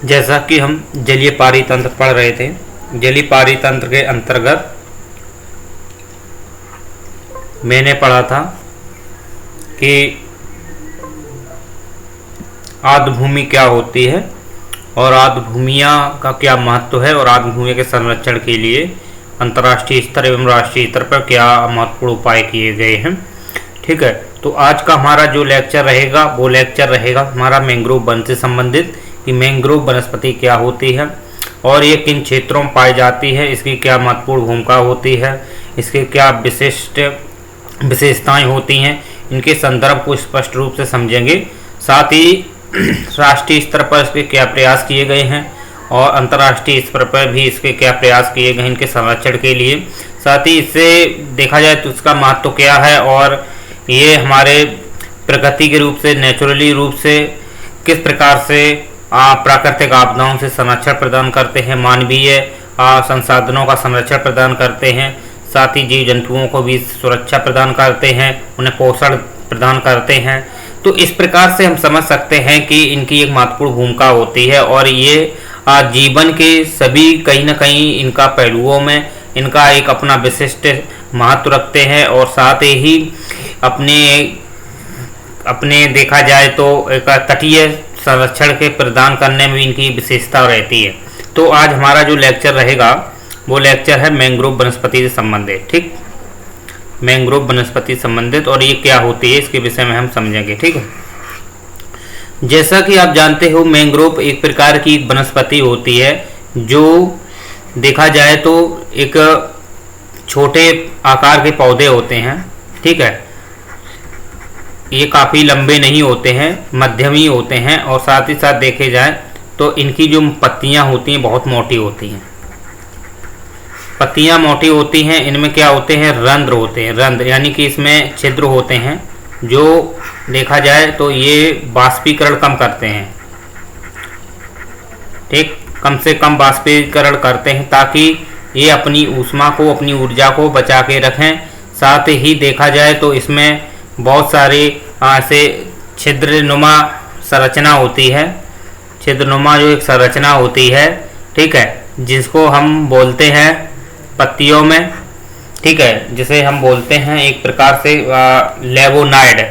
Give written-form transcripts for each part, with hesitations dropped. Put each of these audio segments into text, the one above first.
जैसा कि हम जलीय पारितंत्र पढ़ रहे थे, जलीय पारितंत्र के अंतर्गत मैंने पढ़ा था कि आर्द्रभूमि क्या होती है और आर्द्रभूमियाँ का क्या महत्व है और आर्द्रभूमि के संरक्षण के लिए अंतर्राष्ट्रीय स्तर एवं राष्ट्रीय स्तर पर क्या महत्वपूर्ण उपाय किए गए हैं। ठीक है, तो आज का हमारा जो लेक्चर रहेगा वो लेक्चर रहेगा हमारा मैंग्रोव वन से संबंधित, कि मैंग्रोव वनस्पति क्या होती है और ये किन क्षेत्रों में पाई जाती है, इसकी क्या महत्वपूर्ण भूमिका होती है, इसके क्या विशिष्ट विशेषताएं होती हैं, इनके संदर्भ को स्पष्ट रूप से समझेंगे। साथ ही राष्ट्रीय स्तर पर इसके क्या प्रयास किए गए हैं और अंतर्राष्ट्रीय स्तर पर भी इसके क्या प्रयास किए गए हैं इनके संरक्षण के लिए। साथ ही इससे देखा जाए तो इसका महत्व क्या है और ये हमारे प्रकृति के रूप से, नेचुरली रूप से किस प्रकार से प्राकृतिक आपदाओं से संरक्षण प्रदान करते हैं, मानवीय संसाधनों का संरक्षण प्रदान करते हैं, साथ ही जीव जंतुओं को भी सुरक्षा प्रदान करते हैं, उन्हें पोषण प्रदान करते हैं। तो इस प्रकार से हम समझ सकते हैं कि इनकी एक महत्वपूर्ण भूमिका होती है और ये जीवन के सभी कहीं ना कहीं इनका पहलुओं में इनका एक अपना विशिष्ट महत्व रखते हैं और साथ ही अपने देखा जाए तो एक तटीय संरक्षण के प्रदान करने में इनकी विशेषता रहती है। तो आज हमारा जो लेक्चर रहेगा वो लेक्चर है मैंग्रोव वनस्पति से संबंधित। ठीक, मैंग्रोव वनस्पति संबंधित और ये क्या होती है इसके विषय में हम समझेंगे। ठीक है, जैसा कि आप जानते हो मैंग्रोव एक प्रकार की वनस्पति होती है जो देखा जाए तो एक छोटे आकार के पौधे होते हैं। ठीक है, ये काफ़ी लंबे नहीं होते हैं, मध्यम ही होते हैं और साथ ही साथ देखे जाए तो इनकी जो पत्तियां होती हैं बहुत मोटी होती हैं। पत्तियां मोटी होती हैं, इनमें क्या होते हैं, रंध्र होते हैं। रंध्र यानी कि इसमें छिद्र होते हैं जो देखा जाए तो ये बाष्पीकरण कम करते हैं। ठीक, कम से कम बाष्पीकरण करते हैं ताकि ये अपनी ऊष्मा को, अपनी ऊर्जा को बचा के रखें। साथ ही देखा जाए तो इसमें बहुत सारी ऐसे छिद्रनुमा संरचना होती है, छिद्रनुमा जो एक संरचना होती है, ठीक है, जिसको हम बोलते हैं पत्तियों में, ठीक है, जिसे हम बोलते हैं एक प्रकार से लेवोनाइड।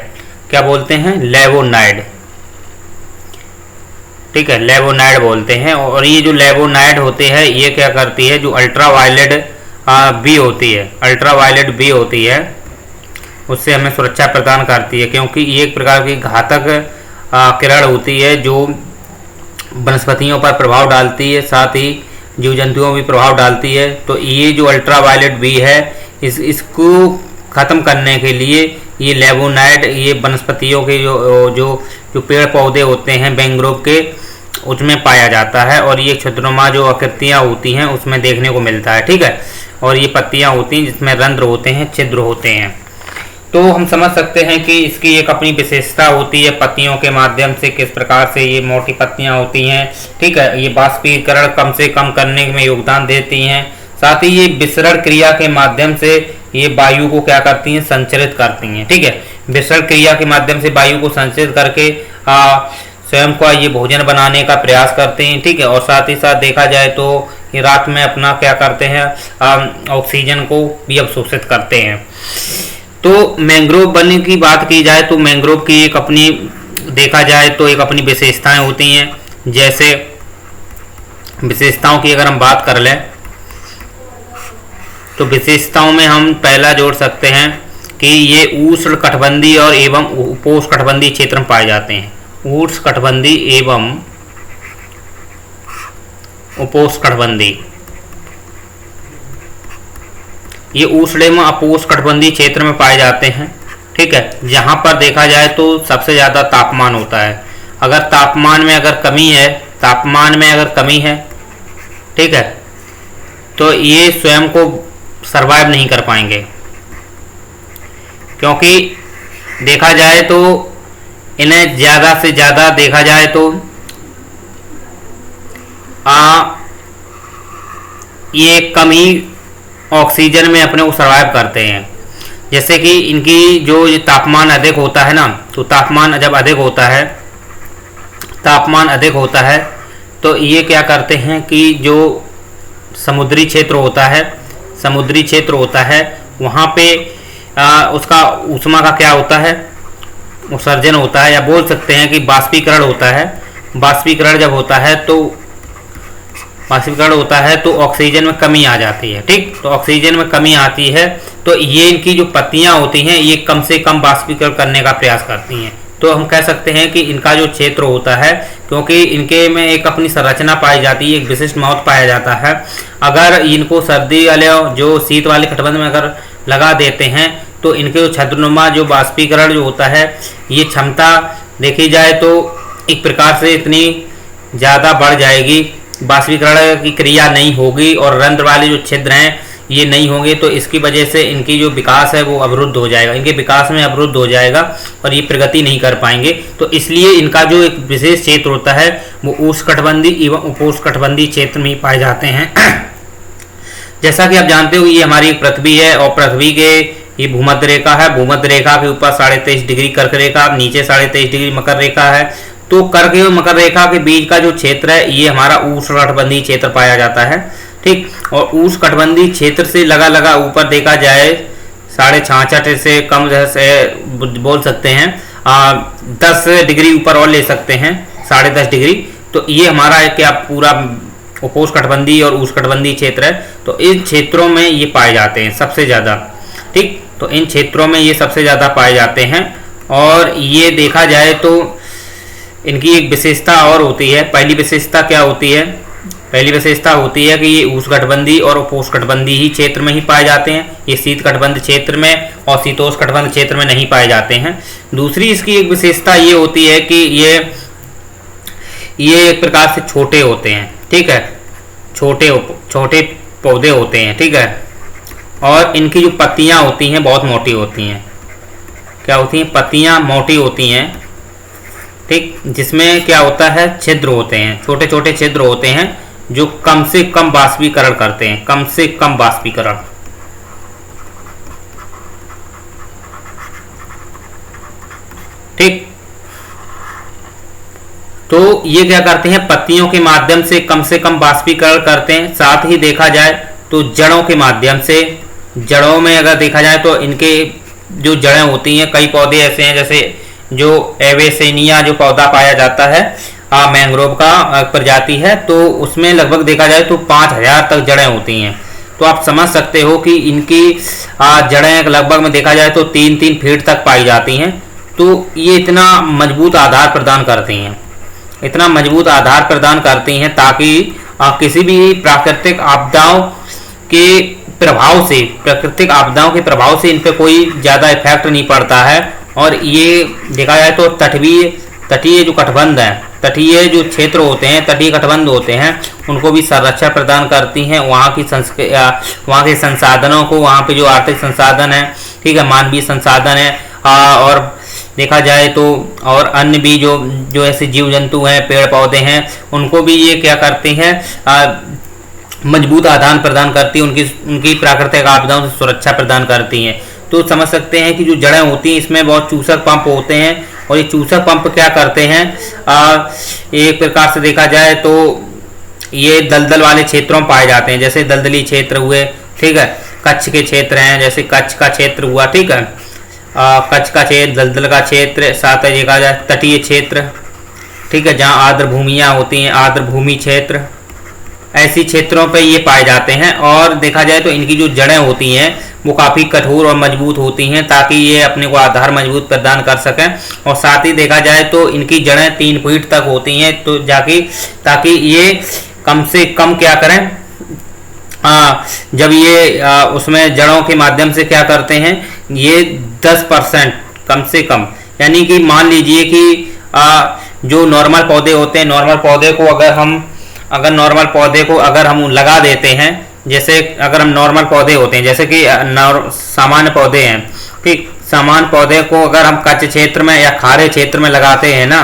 क्या बोलते हैं, लेवोनाइड। ठीक है, लेवोनाइड बोलते हैं। और ये जो लेवोनाइड होते हैं ये क्या करती है, जो अल्ट्रावायलेट बी होती है, अल्ट्रावायलेट बी होती है, उससे हमें सुरक्षा प्रदान करती है, क्योंकि ये एक प्रकार की घातक किरण होती है जो वनस्पतियों पर प्रभाव डालती है, साथ ही जीव जंतुओं भी प्रभाव डालती है। तो ये जो अल्ट्रावायलेट बी है इसको ख़त्म करने के लिए ये लेवोनाइड ये वनस्पतियों के जो पेड़ पौधे होते हैं मैंग्रोव के उसमें पाया जाता है और ये छिद्रनुमा जो आकृतियाँ होती हैं उसमें देखने को मिलता है। ठीक है, और ये पत्तियाँ होती हैं जिसमें रंध्र होते हैं, छिद्र होते हैं। तो हम समझ सकते हैं कि इसकी एक अपनी विशेषता होती है, पत्तियों के माध्यम से किस प्रकार से ये मोटी पत्तियां होती हैं। ठीक है, ये बाष्पीकरण कम से कम करने में योगदान देती हैं। साथ ही ये विसरण क्रिया के माध्यम से ये वायु को क्या करती हैं, संचरित करती हैं। ठीक है, विसरण क्रिया के माध्यम से वायु को संचरित करके स्वयं का ये भोजन बनाने का प्रयास करते हैं। ठीक है, और साथ ही साथ देखा जाए तो ये रात में अपना क्या करते हैं, ऑक्सीजन को भी अवशोषित करते हैं। तो मैंग्रोव वन की बात की जाए तो मैंग्रोव की एक अपनी देखा जाए तो एक अपनी विशेषताएं होती हैं। जैसे विशेषताओं की अगर हम बात कर लें तो विशेषताओं में हम पहला जोड़ सकते हैं कि ये उष्णकटिबंधीय और एवं उपोष्णकटिबंधीय क्षेत्र में पाए जाते हैं। उष्णकटिबंधीय एवं उपोष्णकटिबंधीय, ये उष्ण एवं उपोष्णकटिबंधीय क्षेत्र में पाए जाते हैं। ठीक है, जहाँ पर देखा जाए तो सबसे ज़्यादा तापमान होता है। अगर तापमान में अगर कमी है, ठीक है, तो ये स्वयं को सरवाइव नहीं कर पाएंगे, क्योंकि देखा जाए तो इन्हें ज़्यादा से ज़्यादा देखा जाए तो ये कम ही ऑक्सीजन में अपने को सर्वाइव करते हैं। जैसे कि इनकी जो तापमान अधिक होता है ना, तो तापमान जब अधिक होता है तो ये क्या करते हैं कि जो समुद्री क्षेत्र होता है वहाँ पे उसका ऊष्मा का क्या होता है, उत्सर्जन होता है, या बोल सकते हैं कि बाष्पीकरण होता है। बाष्पीकरण जब होता है तो ऑक्सीजन में कमी आ जाती है। ठीक, तो ऑक्सीजन में कमी आती है तो ये इनकी जो पत्तियां होती हैं ये कम से कम बाष्पीकरण करने का प्रयास करती हैं। तो हम कह सकते हैं कि इनका जो क्षेत्र होता है, क्योंकि इनके में एक अपनी संरचना पाई जाती है, एक विशिष्ट माउथ पाया जाता है, अगर इनको सर्दी वाले जो शीत वाले कटिबंध में अगर लगा देते हैं तो इनके जो छद्मनुमा जो बाष्पीकरण जो होता है ये क्षमता देखी जाए तो एक प्रकार से इतनी ज़्यादा बढ़ जाएगी, बाष्पीकरण की क्रिया नहीं होगी और रंध्र वाले जो छिद्र हैं ये नहीं होंगे, तो इसकी वजह से इनकी जो विकास है वो अवरुद्ध हो जाएगा, इनके विकास में अवरुद्ध हो जाएगा और ये प्रगति नहीं कर पाएंगे। तो इसलिए इनका जो एक विशेष क्षेत्र होता है वो उष्णकटिबंधीय एवं उपोष्णकटिबंधीय क्षेत्र में ही पाए जाते हैं। जैसा कि आप जानते हो ये हमारी पृथ्वी है और पृथ्वी के ये भूमध्य रेखा है, भूमध्य रेखा के ऊपर 23.5 डिग्री कर्क रेखा, नीचे 23.5 डिग्री मकर रेखा है। तो कर्क एवं मकर रेखा के बीच का जो क्षेत्र है ये हमारा उष्णकटिबंधीय क्षेत्र पाया जाता है। ठीक, और उष्णकटिबंधीय क्षेत्र से लगा ऊपर देखा जाए 66.5 से कम जैसे बोल सकते हैं 10 डिग्री ऊपर और ले सकते हैं, 10.5 डिग्री। तो ये हमारा क्या पूरा उपोष्णकटिबंधीय और उष्णकटिबंधीय क्षेत्र है। तो इन क्षेत्रों में ये पाए जाते हैं सबसे ज़्यादा। ठीक, तो इन क्षेत्रों में ये सबसे ज़्यादा पाए जाते हैं और ये देखा जाए तो इनकी एक विशेषता और होती है। पहली विशेषता क्या होती है? पहली विशेषता होती है कि ये उष्णकटिबंधीय और उपोष्णकटिबंधीय ही क्षेत्र में ही पाए जाते हैं, ये शीत कटिबंध क्षेत्र में और शीतोष्णकटिबंध क्षेत्र में नहीं पाए जाते हैं। दूसरी इसकी एक विशेषता ये होती है कि ये एक प्रकार से छोटे होते हैं। ठीक है, छोटे पौधे होते हैं। ठीक है, और इनकी जो पत्तियां होती हैं बहुत मोटी होती हैं। क्या होती हैं? पत्तियां मोटी होती हैं। ठीक, जिसमें क्या होता है छिद्र होते हैं, छोटे छोटे छिद्र होते हैं जो कम से कम बाष्पीकरण करते हैं, कम से कम बाष्पीकरण। ठीक, तो ये क्या करते हैं पत्तियों के माध्यम से कम बाष्पीकरण करते हैं। साथ ही देखा जाए तो जड़ों के माध्यम से, जड़ों में अगर देखा जाए तो इनके जो जड़ें होती हैं, कई पौधे ऐसे हैं जैसे जो एवेसेनिया जो पौधा पाया जाता है मैंग्रोव का प्रजाति है, तो उसमें लगभग देखा जाए तो 5000 तक जड़ें होती हैं। तो आप समझ सकते हो कि इनकी जड़ें लगभग में देखा जाए तो 3-3 फीट तक पाई जाती हैं। तो ये इतना मजबूत आधार प्रदान करती हैं, इतना मजबूत आधार प्रदान करती हैं ताकि किसी भी प्राकृतिक आपदाओं के प्रभाव से इन पे कोई ज़्यादा इफेक्ट नहीं पड़ता है। और ये देखा जाए तो तटीय जो कटिबंध है, तटीय जो क्षेत्र होते हैं, तटीय कटिबंध होते हैं, उनको भी संरक्षण प्रदान करती हैं। वहाँ के संसाधनों को, वहाँ पे जो आर्थिक संसाधन है, ठीक है, मानवीय संसाधन है, और देखा जाए तो और अन्य भी जो ऐसे जीव जंतु हैं, पेड़ पौधे हैं, उनको भी ये क्या करते हैं मजबूत आदान प्रदान करती है, उनकी प्राकृतिक आपदाओं से सुरक्षा प्रदान करती हैं। तो समझ सकते हैं कि जो जड़ें होती हैं इसमें बहुत चूसक पंप होते हैं और ये चूसक पंप क्या करते हैं एक प्रकार से देखा जाए तो ये दलदल वाले क्षेत्रों में पाए जाते हैं, जैसे दलदली क्षेत्र हुए, ठीक है, कच्छ के क्षेत्र हैं, जैसे कच्छ का क्षेत्र हुआ, ठीक है, कच्छ का क्षेत्र, दलदल का क्षेत्र, साथ ही देखा जाए तटीय क्षेत्र, ठीक है, जहाँ आर्द्र भूमियाँ होती हैं, आर्द्र भूमि क्षेत्र, ऐसी क्षेत्रों पे ये पाए जाते हैं। और देखा जाए तो इनकी जो जड़ें होती हैं वो काफ़ी कठोर और मजबूत होती हैं ताकि ये अपने को आधार मजबूत प्रदान कर सकें। और साथ ही देखा जाए तो इनकी जड़ें 3 फीट तक होती हैं, तो ताकि ये कम से कम क्या करें, जब ये उसमें जड़ों के माध्यम से क्या करते हैं, ये 10% कम से कम, यानी कि मान लीजिए कि जो नॉर्मल पौधे होते हैं, नॉर्मल पौधे को अगर हम लगा देते हैं, जैसे अगर हम नॉर्मल पौधे होते हैं, जैसे कि सामान्य पौधे हैं, ठीक, सामान्य पौधे को अगर हम कच्छ क्षेत्र में या खारे क्षेत्र में लगाते हैं ना,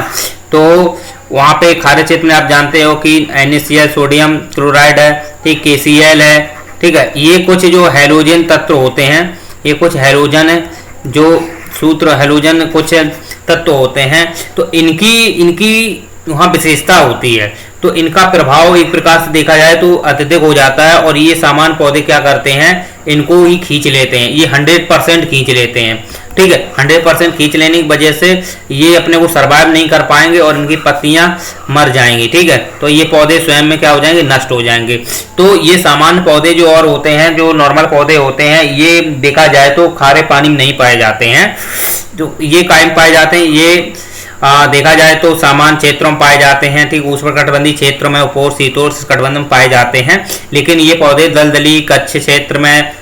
तो वहाँ पे खारे क्षेत्र में आप जानते हो कि NaCl सोडियम क्लोराइड है, ठीक, KCl है, ठीक है, ये कुछ जो हैलोजन तत्व होते हैं, ये कुछ हैलोजन है, जो सूत्र हैलोजन कुछ तत्व होते हैं, तो इनकी वहाँ विशेषता होती है। तो इनका प्रभाव एक प्रकार से देखा जाए तो अत्यधिक हो जाता है और ये सामान्य पौधे क्या करते हैं, इनको ही खींच लेते हैं, ये 100% खींच लेते हैं। ठीक है, 100% खींच लेने की वजह से ये अपने को सर्वाइव नहीं कर पाएंगे और इनकी पत्तियां मर जाएंगी। ठीक है, तो ये पौधे स्वयं में क्या हो जाएंगे, नष्ट हो जाएंगे। तो ये सामान्य पौधे जो और होते हैं, जो नॉर्मल पौधे होते हैं, ये देखा जाए तो खारे पानी में नहीं पाए जाते हैं, जो ये कायम पाए जाते हैं। ये देखा जाए तो सामान्य क्षेत्रों में पाए जाते हैं। ठीक, उष्णकटिबंधीय क्षेत्रों में, उपोष्ण कटिबंध में पाए जाते हैं, लेकिन ये पौधे दलदली कच्छ क्षेत्र में,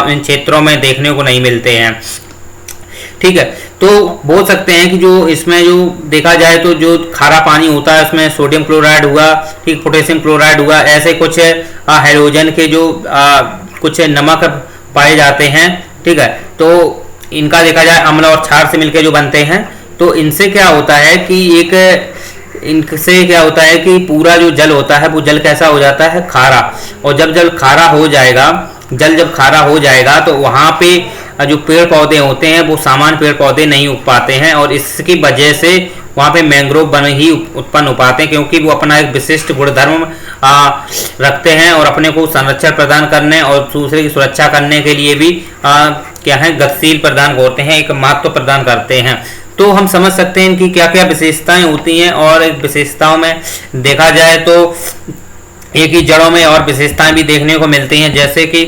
इन क्षेत्रों में देखने को नहीं मिलते हैं। ठीक है, तो बोल सकते हैं कि जो इसमें जो देखा जाए तो जो खारा पानी होता है उसमें सोडियम क्लोराइड हुआ, ठीक, पोटेशियम क्लोराइड हुआ, ऐसे कुछ हाइड्रोजन के जो कुछ नमक पाए जाते हैं। ठीक है, तो इनका देखा जाए अम्ल और क्षार से मिलकर जो बनते हैं, तो इनसे क्या होता है कि इनसे क्या होता है कि पूरा जो जल होता है वो जल कैसा हो जाता है, खारा। और जब जल खारा हो जाएगा, जब खारा हो जाएगा तो वहाँ पे जो पेड़ पौधे होते हैं वो सामान्य पेड़ पौधे नहीं उग पाते हैं और इसकी वजह से वहाँ पे मैंग्रोव वन ही उत्पन्न हो पाते हैं, क्योंकि वो अपना एक विशिष्ट गुणधर्म रखते हैं और अपने को संरक्षण प्रदान करने और दूसरे की सुरक्षा करने के लिए भी क्या है, गतिशील प्रदान होते हैं, एक महत्व प्रदान करते हैं। तो हम समझ सकते हैं इनकी क्या क्या विशेषताएं होती हैं और विशेषताओं में देखा जाए तो एक ही जड़ों में और विशेषताएं भी देखने को मिलती हैं। जैसे कि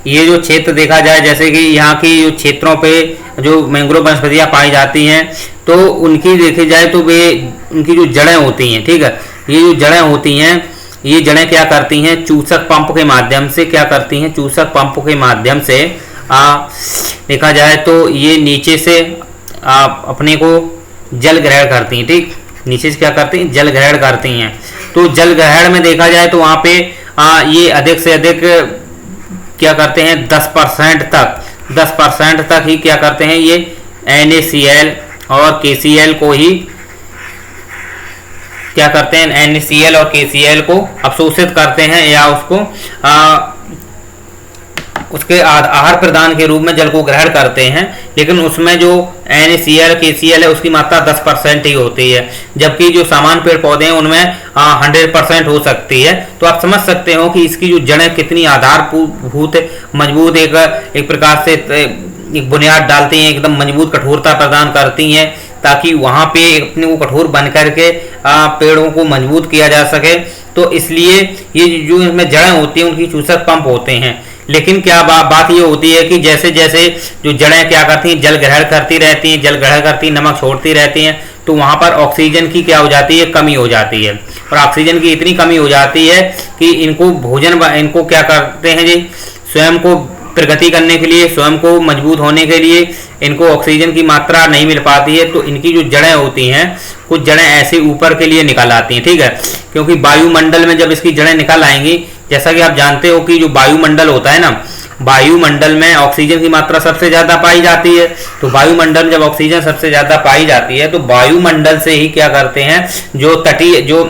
ये जो क्षेत्र देखा जाए, जैसे कि यहाँ की जो क्षेत्रों पे जो मैंग्रोव वनस्पतियाँ पाई जाती हैं, तो उनकी देखी जाए तो वे उनकी जो जड़ें होती हैं, ठीक है, ये जो जड़ें होती हैं, ये जड़ें क्या करती हैं, चूसक पंप के माध्यम से क्या करती हैं, चूसक पंप के माध्यम से देखा जाए तो ये नीचे से अपने को जल ग्रहण करती हैं। ठीक, नीचे से क्या करती हैं, जल ग्रहण करती हैं। तो जल ग्रहण में देखा जाए तो वहाँ पे ये अधिक से अधिक क्या करते हैं, 10% तक ही क्या करते हैं, ये NaCl और KCl को ही क्या करते हैं, NaCl और KCl को अवशोषित करते हैं या उसको उसके आहार प्रदान के रूप में जल को ग्रहण करते हैं। लेकिन उसमें जो NaCl KCl है उसकी मात्रा 10% ही होती है, जबकि जो सामान्य पेड़ पौधे हैं उनमें 100% हो सकती है। तो आप समझ सकते हो कि इसकी जो जड़ें कितनी आधारभूत मजबूत एक प्रकार से एक बुनियाद डालती हैं, एकदम मजबूत कठोरता प्रदान करती हैं, ताकि वहाँ पे अपने को कठोर बन करके पेड़ों को मजबूत किया जा सके। तो इसलिए ये जो इसमें जड़ें होती हैं उनकी चूसक पंप होते हैं। लेकिन क्या बात ये होती है कि जैसे जैसे जो जड़ें क्या करती हैं, जल ग्रहण करती रहती हैं, जल ग्रहण करती, नमक छोड़ती रहती हैं, तो वहाँ पर ऑक्सीजन की क्या हो जाती है, कमी हो जाती है। और ऑक्सीजन की इतनी कमी हो जाती है कि इनको क्या करते हैं जी, स्वयं को प्रगति करने के लिए, स्वयं को मजबूत होने के लिए इनको ऑक्सीजन की मात्रा नहीं मिल पाती है। तो इनकी जो जड़ें होती हैं, कुछ जड़ें ऐसे ऊपर के लिए निकल आती हैं। ठीक है, क्योंकि वायुमंडल में जब इसकी जड़ें निकल आएंगी, जैसा कि आप जानते हो कि जो वायुमंडल होता है ना, वायुमंडल में ऑक्सीजन की मात्रा सबसे ज्यादा पाई जाती है। तो वायुमंडल में जब ऑक्सीजन सबसे ज्यादा पाई जाती है तो वायुमंडल से ही क्या करते हैं, जो तटीय जो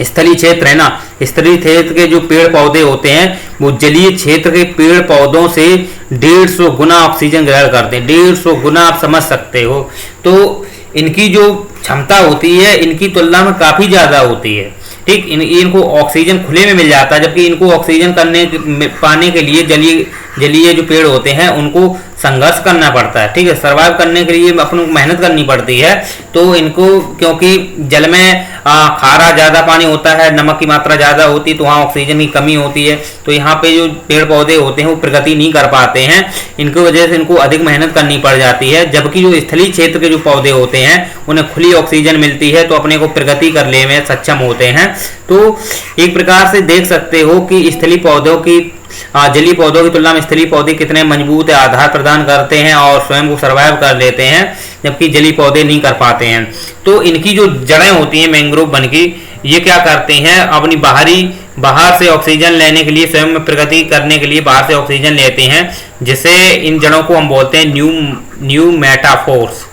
स्थलीय क्षेत्र है ना, स्थलीय क्षेत्र के जो पेड़ पौधे होते हैं वो जलीय क्षेत्र के पेड़ पौधों से 150 गुना ऑक्सीजन ग्रहण करते हैं। 150 गुना आप समझ सकते हो। तो इनकी जो क्षमता होती है इनकी तुलना में काफी ज्यादा होती है। ठीक, इनको ऑक्सीजन खुले में मिल जाता है, जबकि इनको ऑक्सीजन पाने के लिए जलीय जो पेड़ होते हैं उनको संघर्ष करना पड़ता है। ठीक है, सर्वाइव करने के लिए अपने को मेहनत करनी पड़ती है। तो इनको क्योंकि जल में खारा ज़्यादा पानी होता है, नमक की मात्रा ज़्यादा होती है, तो वहाँ ऑक्सीजन की कमी होती है। तो यहाँ पे जो पेड़ पौधे होते हैं वो प्रगति नहीं कर पाते हैं, इनकी वजह से इनको अधिक मेहनत करनी पड़ जाती है। जबकि जो स्थलीय क्षेत्र के जो पौधे होते हैं उन्हें खुली ऑक्सीजन मिलती है, तो अपने को प्रगति करने में सक्षम होते हैं। तो एक प्रकार से देख सकते हो कि स्थलीय पौधों की जलीय पौधों की तुलना में स्थलीय पौधे कितने मजबूत आधार प्रदान करते हैं और स्वयं को सर्वाइव कर लेते हैं, जबकि जलीय पौधे नहीं कर पाते हैं। तो इनकी जो जड़ें होती हैं मैंग्रोव वन की, ये क्या करती हैं, अपनी बाहर से ऑक्सीजन लेने के लिए, स्वयं में प्रगति करने के लिए बाहर से ऑक्सीजन लेते हैं, जिसे इन जड़ों को हम बोलते हैं न्यू मेटाफोर्स।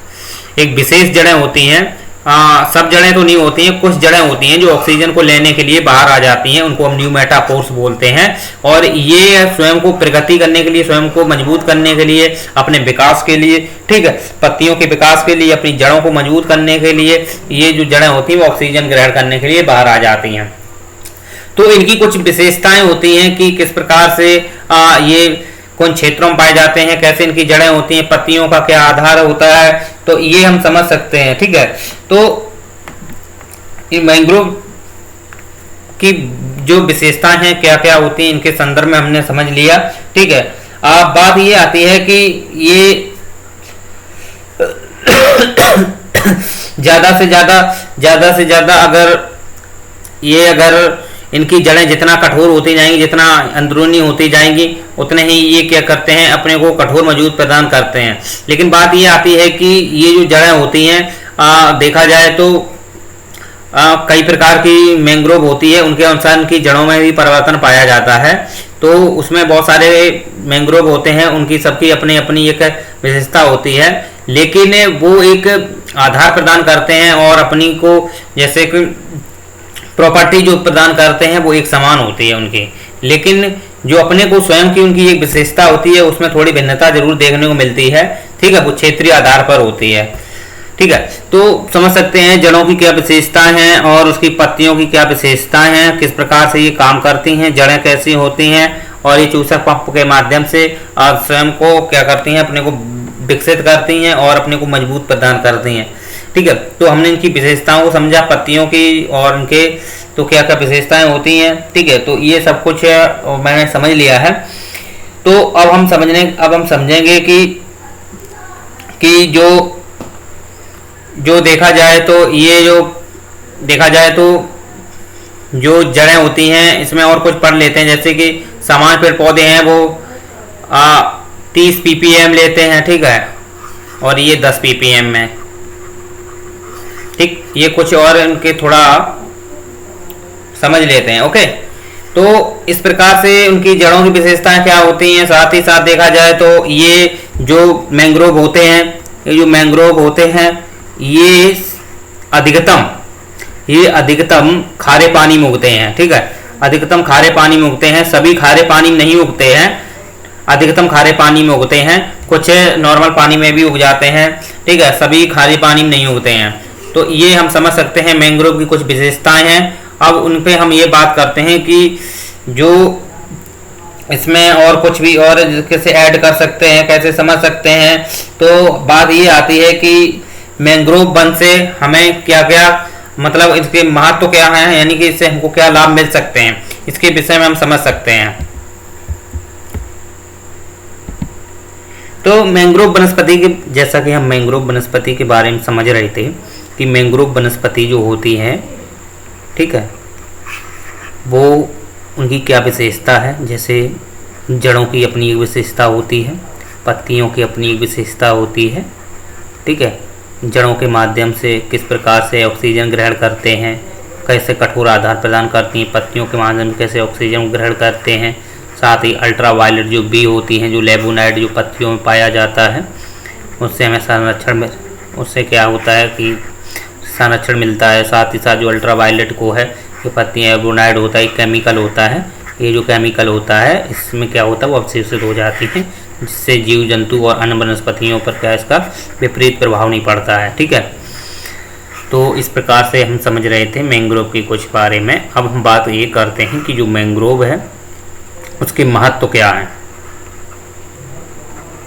एक विशेष जड़ें होती हैं सब जड़ें तो नहीं होती हैं, कुछ जड़ें होती हैं जो ऑक्सीजन को लेने के लिए बाहर आ जाती हैं, उनको हम न्यू मेटापोर्स बोलते हैं। और ये स्वयं को प्रगति करने के लिए, स्वयं को मजबूत करने के लिए, अपने विकास के लिए, ठीक है, पत्तियों के विकास के लिए, अपनी जड़ों को मजबूत करने के लिए ये जो जड़ें होती हैं वो ऑक्सीजन ग्रहण करने के लिए बाहर आ जाती हैं। तो इनकी कुछ विशेषताएं होती हैं कि किस प्रकार से ये कौन क्षेत्रों में पाए जाते हैं, कैसे इनकी जड़ें होती हैं, पत्तियों का क्या आधार होता है, तो ये हम समझ सकते हैं। ठीक है, तो ये मैंग्रोव की जो विशेषताएं हैं क्या क्या होती हैं इनके संदर्भ में हमने समझ लिया। ठीक है, अब बात ये आती है कि ये ज्यादा से ज्यादा अगर इनकी जड़ें जितना कठोर होती जाएंगी, जितना अंदरूनी होती जाएंगी, उतने ही ये क्या करते हैं, अपने को कठोर मजबूत प्रदान करते हैं। लेकिन बात ये आती है कि ये जो जड़ें होती हैं देखा जाए तो कई प्रकार की मैंग्रोव होती है, उनके अनुसार उनकी जड़ों में भी परिवर्तन पाया जाता है। तो उसमें बहुत सारे मैंग्रोव होते हैं, उनकी सबकी अपनी अपनी एक विशेषता होती है, लेकिन वो एक आधार प्रदान करते हैं और अपनी को जैसे कि प्रॉपर्टी जो प्रदान करते हैं वो एक समान होती है उनकी, लेकिन जो अपने को स्वयं की उनकी एक विशेषता होती है उसमें थोड़ी भिन्नता जरूर देखने को मिलती है। ठीक है, वो क्षेत्रीय आधार पर होती है। ठीक है, तो समझ सकते हैं जड़ों की क्या विशेषताएं हैं और उसकी पत्तियों की क्या विशेषताएं हैं, किस प्रकार से ये काम करती हैं, जड़ें कैसी होती हैं, और ये चूसक पंप के माध्यम से स्वयं को क्या करती हैं, अपने को विकसित करती हैं और अपने को मजबूत प्रदान करती हैं। ठीक है, तो हमने इनकी विशेषताओं को समझा, पत्तियों की और इनके तो क्या क्या विशेषताएं होती हैं। ठीक है, तो ये सब कुछ मैंने समझ लिया है। तो अब हम समझेंगे कि जो देखा जाए तो ये जो देखा जाए तो जो जड़ें होती हैं इसमें और कुछ पढ़ लेते हैं, जैसे कि सामान्य पेड़ पौधे हैं वो 30 ppm लेते हैं। ठीक है, और ये 10 ppm में। ठीक, ये कुछ और इनके थोड़ा समझ लेते हैं। ओके, तो इस प्रकार से उनकी जड़ों की विशेषताएं क्या होती हैं, साथ ही साथ देखा जाए तो ये जो मैंग्रोव होते हैं ये अधिकतम खारे पानी में उगते हैं। ठीक है, अधिकतम खारे पानी में उगते हैं, सभी खारे पानी में नहीं उगते हैं, अधिकतम खारे पानी में उगते हैं, कुछ नॉर्मल पानी में भी उग जाते हैं। ठीक है, सभी खारे पानी में नहीं उगते हैं। तो ये हम समझ सकते हैं मैंग्रोव की कुछ विशेषताएं हैं। अब उन पे हम ये बात करते हैं कि जो इसमें और कुछ भी और कैसे ऐड कर सकते हैं, कैसे समझ सकते हैं। तो बात ये आती है कि मैंग्रोव वन से हमें क्या क्या मतलब इसके महत्व क्या है, यानी कि इससे हमको क्या लाभ मिल सकते हैं, इसके विषय में हम समझ सकते हैं। तो मैंग्रोव वनस्पति के, जैसा कि हम मैंग्रोव वनस्पति के बारे में समझ रहे थे कि मैंग्रोव वनस्पति जो होती है, ठीक है, वो उनकी क्या विशेषता है। जैसे जड़ों की अपनी एक विशेषता होती है, पत्तियों की अपनी एक विशेषता होती है। ठीक है, जड़ों के माध्यम से किस प्रकार से ऑक्सीजन ग्रहण करते हैं, कैसे कठोर आधार प्रदान करती हैं, पत्तियों के माध्यम से कैसे ऑक्सीजन ग्रहण करते हैं। साथ ही अल्ट्रावायलेट जो बी होती हैं, जो लेबोनाइड जो पत्तियों में पाया जाता है, उससे हमें संरक्षण में उससे क्या होता है कि संरक्षण मिलता है। साथ ही साथ जो अल्ट्रावायलेट को है, ये पत्तियाँ लेबोनाइड होता है, केमिकल होता है, ये जो केमिकल होता है इसमें क्या होता है वो अवशोषित हो जाती है, जिससे जीव जंतु और अन्य वनस्पतियों पर क्या इसका विपरीत प्रभाव नहीं पड़ता है। ठीक है, तो इस प्रकार से हम समझ रहे थे मैंग्रोव की कुछ बारे में। अब हम बात ये करते हैं कि जो मैंग्रोव है उसके महत्व क्या है।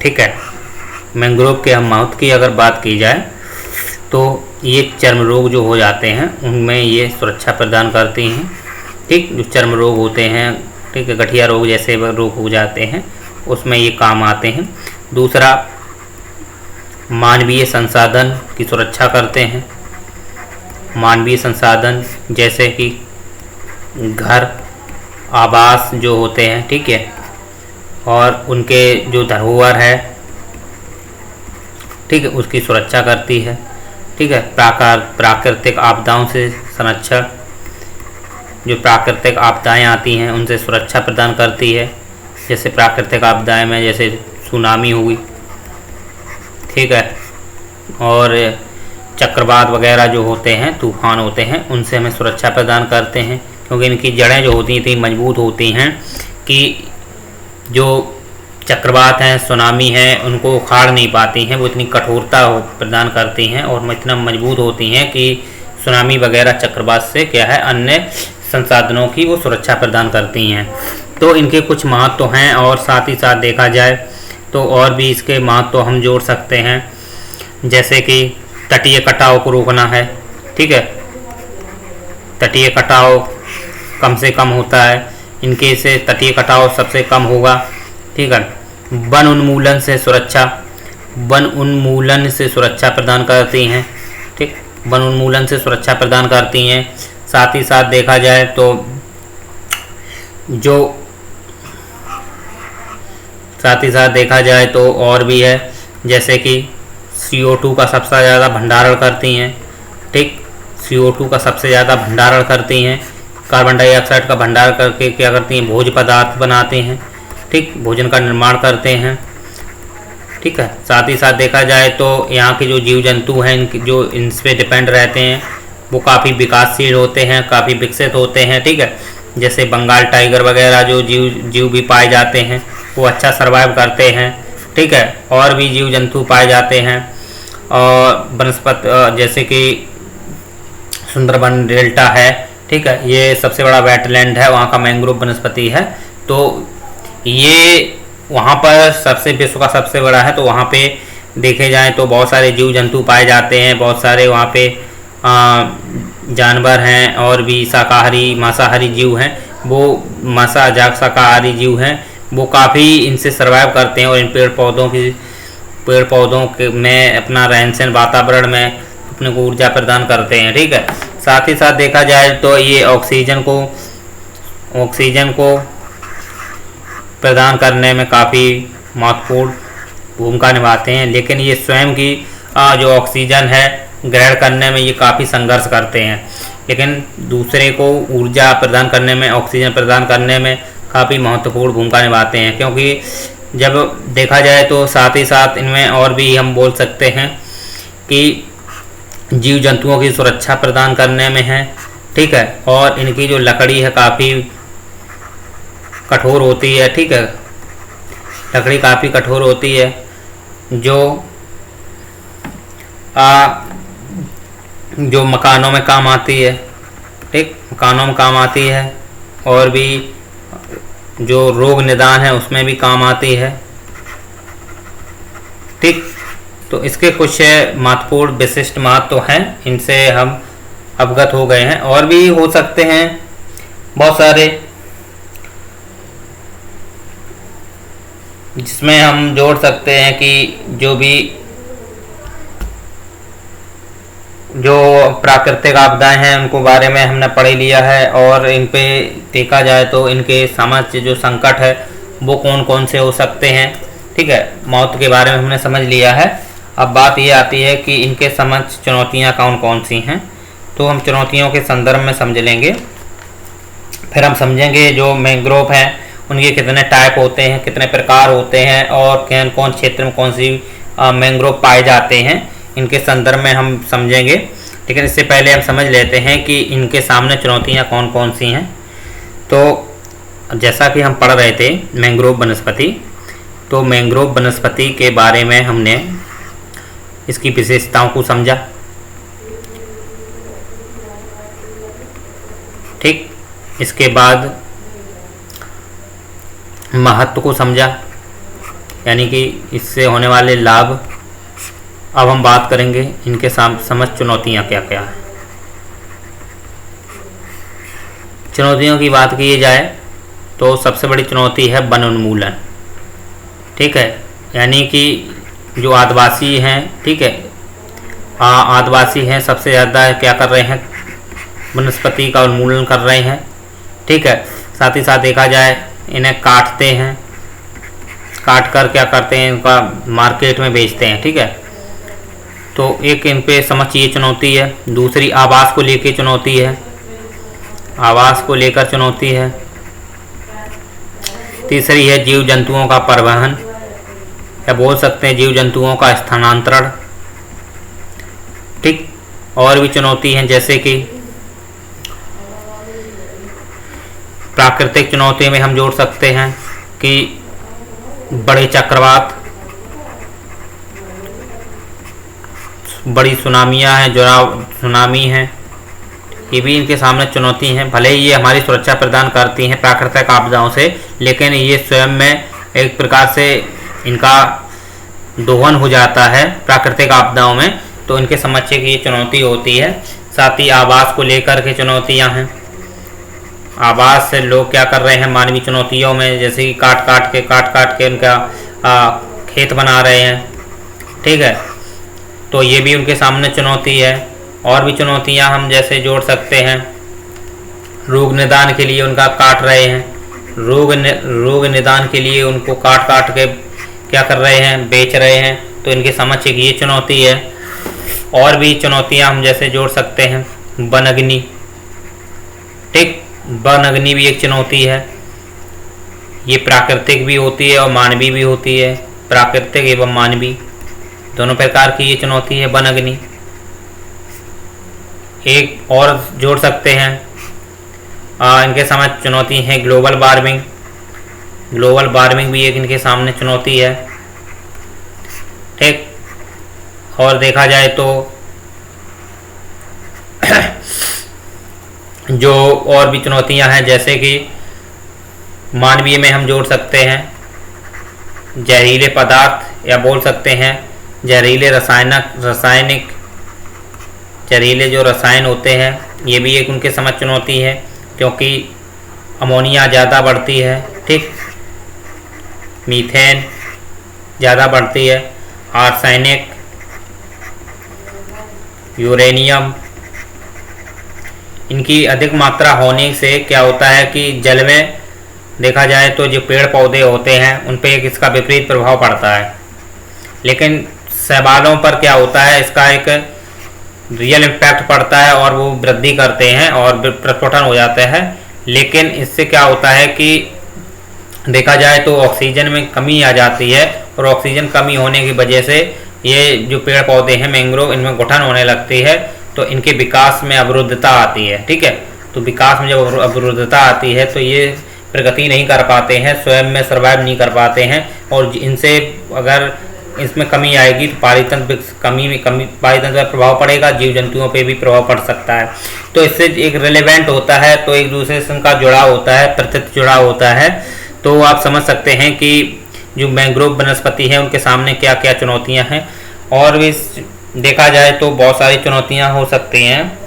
ठीक है, मैंग्रोव के हम महत्व की अगर बात की जाए तो ये चर्म रोग जो हो जाते हैं उनमें ये सुरक्षा प्रदान करती हैं। ठीक, जो चर्म रोग होते हैं, ठीक है, गठिया रोग जैसे रोग हो जाते हैं उसमें ये काम आते हैं। दूसरा, मानवीय संसाधन की सुरक्षा करते हैं। मानवीय संसाधन जैसे कि घर, आवास जो होते हैं, ठीक है, और उनके जो धरोहर है, ठीक है, उसकी सुरक्षा करती है। ठीक है, प्राकृतिक आपदाओं से संरक्षण, जो प्राकृतिक आपदाएं आती हैं उनसे सुरक्षा प्रदान करती है। जैसे प्राकृतिक आपदाएं में जैसे सुनामी हुई, ठीक है, और चक्रवात वगैरह जो होते हैं, तूफान होते हैं, उनसे हमें सुरक्षा प्रदान करते हैं, क्योंकि इनकी जड़ें जो होती हैं इतनी मजबूत होती हैं कि जो चक्रवात हैं, सुनामी है, उनको उखाड़ नहीं पाती हैं। वो इतनी कठोरता प्रदान करती हैं और इतना मजबूत होती हैं कि सुनामी वगैरह चक्रवात से क्या है, अन्य संसाधनों की वो सुरक्षा प्रदान करती हैं। तो इनके कुछ महत्व हैं और साथ ही साथ देखा जाए तो और भी इसके महत्व हम जोड़ सकते हैं, जैसे कि तटीय कटाव को रोकना है। ठीक है, तटीय कटाव कम से कम होता है, इनके से तटीय कटाव सबसे कम होगा। ठीक है, वन उन्मूलन से सुरक्षा, वन उन्मूलन से सुरक्षा प्रदान करती हैं। ठीक, वन उन्मूलन से सुरक्षा प्रदान करती हैं। साथ ही साथ देखा जाए तो जो साथ ही साथ देखा जाए तो और भी है, जैसे कि CO2 का सबसे ज़्यादा भंडारण करती हैं। ठीक, CO2 का सबसे ज़्यादा भंडारण करती हैं। कार्बन डाइऑक्साइड का भंडारण करके क्या करती हैं, भोज्य पदार्थ बनाते हैं। ठीक, भोजन का निर्माण करते हैं। ठीक है, साथ ही साथ देखा जाए तो यहाँ के जो जीव जंतु हैं, इनके जो इन पे डिपेंड रहते हैं, वो काफ़ी विकासशील होते हैं, काफ़ी विकसित होते हैं। ठीक है, जैसे बंगाल टाइगर वगैरह जो जीव भी पाए जाते हैं, वो अच्छा सर्वाइव करते हैं। ठीक है, और भी जीव जंतु पाए जाते हैं। और वनस्पति जैसे कि सुंदरबन डेल्टा है। ठीक है, ये सबसे बड़ा वेटलैंड है, वहाँ का मैंग्रोव वनस्पति है। तो ये वहाँ पर सबसे विश्व का सबसे बड़ा है। तो वहाँ पे देखे जाएँ तो बहुत सारे जीव जंतु पाए जाते हैं, बहुत सारे वहाँ पे जानवर हैं और भी शाकाहारी मांसाहारी जीव हैं। वो शाकाहारी जीव हैं, वो काफ़ी इनसे सर्वाइव करते हैं और इन पेड़ पौधों के में अपना रहन सहन वातावरण में अपने को ऊर्जा प्रदान करते हैं। ठीक है, साथ ही साथ देखा जाए तो ये ऑक्सीजन को प्रदान करने में काफ़ी महत्वपूर्ण भूमिका निभाते हैं, लेकिन ये स्वयं की जो ऑक्सीजन है ग्रहण करने में ये काफ़ी संघर्ष करते हैं, लेकिन दूसरे को ऊर्जा प्रदान करने में, ऑक्सीजन प्रदान करने में काफ़ी महत्वपूर्ण भूमिका निभाते हैं। क्योंकि जब देखा जाए तो साथ ही साथ इनमें और भी हम बोल सकते हैं कि जीव जंतुओं की सुरक्षा प्रदान करने में है। ठीक है, और इनकी जो लकड़ी है काफ़ी कठोर होती है। ठीक है, लकड़ी काफ़ी कठोर होती है जो मकानों में काम आती है। ठीक, मकानों में काम आती है और भी जो रोग निदान है उसमें भी काम आती है। ठीक, तो इसके कुछ महत्वपूर्ण विशिष्ट महत्व हैं, इनसे हम अवगत हो गए हैं। और भी हो सकते हैं बहुत सारे, जिसमें हम जोड़ सकते हैं कि जो प्राकृतिक आपदाएं हैं उनको बारे में हमने पढ़ लिया है, और इन पे देखा जाए तो इनके सामान्य जो संकट है वो कौन कौन से हो सकते हैं। ठीक है, मौत के बारे में हमने समझ लिया है। अब बात ये आती है कि इनके समक्ष चुनौतियां कौन कौन सी हैं। तो हम चुनौतियों के संदर्भ में समझ लेंगे, फिर हम समझेंगे जो मैंग्रोव हैं उनके कितने टाइप होते हैं, कितने प्रकार होते हैं, और कौन क्षेत्र में कौन सी मैंग्रोव पाए जाते हैं, इनके संदर्भ में हम समझेंगे। लेकिन इससे पहले हम समझ लेते हैं कि इनके सामने चुनौतियां कौन कौन सी हैं। तो जैसा कि हम पढ़ रहे थे मैंग्रोव वनस्पति, तो मैंग्रोव वनस्पति के बारे में हमने इसकी विशेषताओं को समझा। ठीक, इसके बाद महत्व को समझा, यानी कि इससे होने वाले लाभ। अब हम बात करेंगे इनके समझ चुनौतियां क्या क्या हैं। चुनौतियों की बात की जाए तो सबसे बड़ी चुनौती है वन उन्मूलन। ठीक है, यानी कि जो आदिवासी हैं, ठीक है, आदिवासी हैं सबसे ज़्यादा क्या कर रहे हैं, वनस्पति का उन्मूलन कर रहे हैं। ठीक है, साथ ही साथ देखा जाए इन्हें काटते हैं, काट कर क्या करते हैं, इनका मार्केट में बेचते हैं। ठीक है, तो एक इन पे समझ ये चुनौती है। दूसरी आवास को लेकर चुनौती है, आवास को लेकर चुनौती है। तीसरी है जीव जंतुओं का परिवहन, या बोल सकते हैं जीव जंतुओं का स्थानांतरण। ठीक, और भी चुनौती हैं, जैसे कि प्राकृतिक चुनौती में हम जोड़ सकते हैं कि बड़े चक्रवात, बड़ी सुनामियाँ हैं, सुनामी हैं, ये भी इनके सामने चुनौती हैं। भले ही ये हमारी सुरक्षा प्रदान करती हैं प्राकृतिक आपदाओं से, लेकिन ये स्वयं में एक प्रकार से इनका दोहन हो जाता है प्राकृतिक आपदाओं में, तो इनके समझ की ये चुनौती होती है। साथ ही आवास को लेकर के चुनौतियां हैं। आवास से लोग क्या कर रहे हैं मानवीय चुनौतियों में, जैसे कि काट काट के उनका खेत बना रहे हैं, ठीक है, तो ये भी उनके सामने चुनौती है। और भी चुनौतियां हम जैसे जोड़ सकते हैं, रोग निदान के लिए उनका काट रहे हैं, रोग निदान के लिए उनको काट के क्या कर रहे हैं, बेच रहे हैं, तो इनके समझ की ये चुनौती है। और भी चुनौतियां हम जैसे जोड़ सकते हैं, वन अग्नि, ठीक, वन अग्नि भी एक चुनौती है। ये प्राकृतिक भी होती है और मानवीय भी होती है, प्राकृतिक एवं मानवीय दोनों प्रकार की ये चुनौती है वन अग्नि। एक और जोड़ सकते हैं, इनके समझ चुनौती है ग्लोबल वार्मिंग। ग्लोबल वार्मिंग भी एक इनके सामने चुनौती है, ठीक। और देखा जाए तो जो और भी चुनौतियां हैं, जैसे कि मानवीय में हम जोड़ सकते हैं जहरीले पदार्थ, या बोल सकते हैं जहरीले रासायनिक जहरीले जो रसायन होते हैं, ये भी एक उनके समझ चुनौती है, क्योंकि अमोनिया ज़्यादा बढ़ती है, ठीक, मीथेन ज़्यादा बढ़ती है, आर्सेनिक, यूरेनियम, इनकी अधिक मात्रा होने से क्या होता है कि जल में देखा जाए तो जो पेड़ पौधे होते हैं उन पर एक इसका विपरीत प्रभाव पड़ता है। लेकिन शैवालों पर क्या होता है, इसका एक रियल इम्पैक्ट पड़ता है और वो वृद्धि करते हैं और प्रस्फुटन हो जाता है। लेकिन इससे क्या होता है कि देखा जाए तो ऑक्सीजन में कमी आ जाती है, और ऑक्सीजन कमी होने की वजह से ये जो पेड़ पौधे हैं मैंग्रोव, इनमें घुटन होने लगती है, तो इनके विकास में अवरुद्धता आती है, ठीक है। तो विकास में जब अवरुद्धता आती है तो ये प्रगति नहीं कर पाते हैं, स्वयं में सर्वाइव नहीं कर पाते हैं, और इनसे अगर इसमें कमी आएगी तो पारितंत्र पारितंत्र पर प्रभाव पड़ेगा, जीव जंतुओं पे भी प्रभाव पड़ सकता है। तो इससे एक रिलेवेंट होता है, तो एक दूसरे से उनका जुड़ाव होता है, प्रत्यक्ष जुड़ाव होता है। तो आप समझ सकते हैं कि जो मैंग्रोव वनस्पति है उनके सामने क्या क्या चुनौतियां हैं। और भी देखा जाए तो बहुत सारी चुनौतियां हो सकती हैं,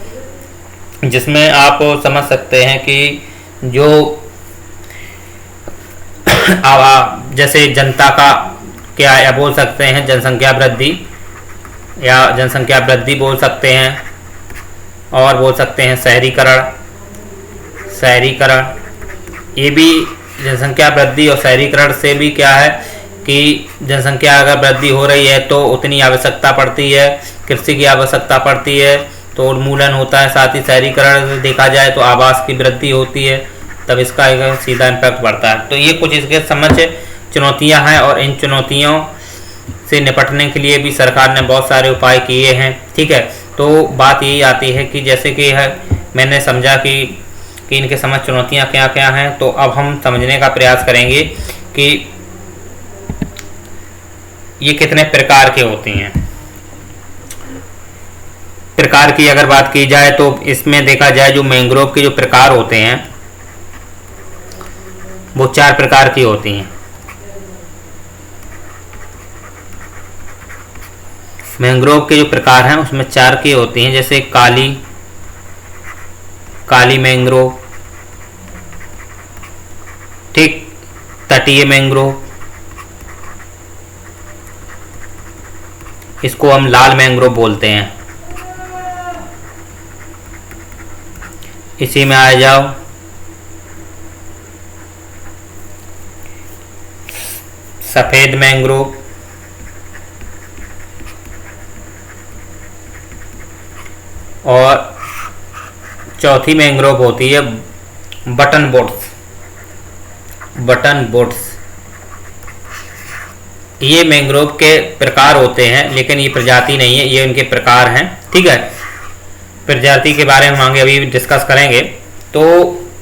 जिसमें आप समझ सकते हैं कि जो जैसे जनता का क्या या बोल सकते हैं जनसंख्या वृद्धि, या जनसंख्या वृद्धि बोल सकते हैं, और बोल सकते हैं शहरीकरण। ये भी जनसंख्या वृद्धि और शहरीकरण से भी क्या है कि जनसंख्या अगर वृद्धि हो रही है तो उतनी आवश्यकता पड़ती है, कृषि की आवश्यकता पड़ती है, तो उन्मूलन होता है। साथ ही शहरीकरण से देखा जाए तो आवास की वृद्धि होती है, तब इसका एक सीधा इम्पैक्ट पड़ता है। तो ये कुछ इसके समझ चुनौतियां हैं, और इन चुनौतियों से निपटने के लिए भी सरकार ने बहुत सारे उपाय किए हैं, ठीक है। तो बात यही आती है कि जैसे कि है मैंने समझा कि इनके समझ चुनौतियां क्या क्या हैं, तो अब हम समझने का प्रयास करेंगे कि ये कितने प्रकार के होती हैं। प्रकार की अगर बात की जाए तो इसमें देखा जाए जो मैंग्रोव के जो प्रकार होते हैं वो 4 प्रकार की होती हैं। मैंग्रोव के जो प्रकार हैं उसमें 4 की होती हैं, जैसे काली मैंग्रोव, ठीक, तटीय मैंग्रोव, इसको हम लाल मैंग्रोव बोलते हैं। इसी में आ जाओ सफेद मैंग्रोव, और चौथी मैंग्रोव होती है बटन बोट्स। ये मैंग्रोव के प्रकार होते हैं, लेकिन ये प्रजाति नहीं है, ये उनके प्रकार हैं, ठीक है। प्रजाति के बारे में हम आगे अभी डिस्कस करेंगे। तो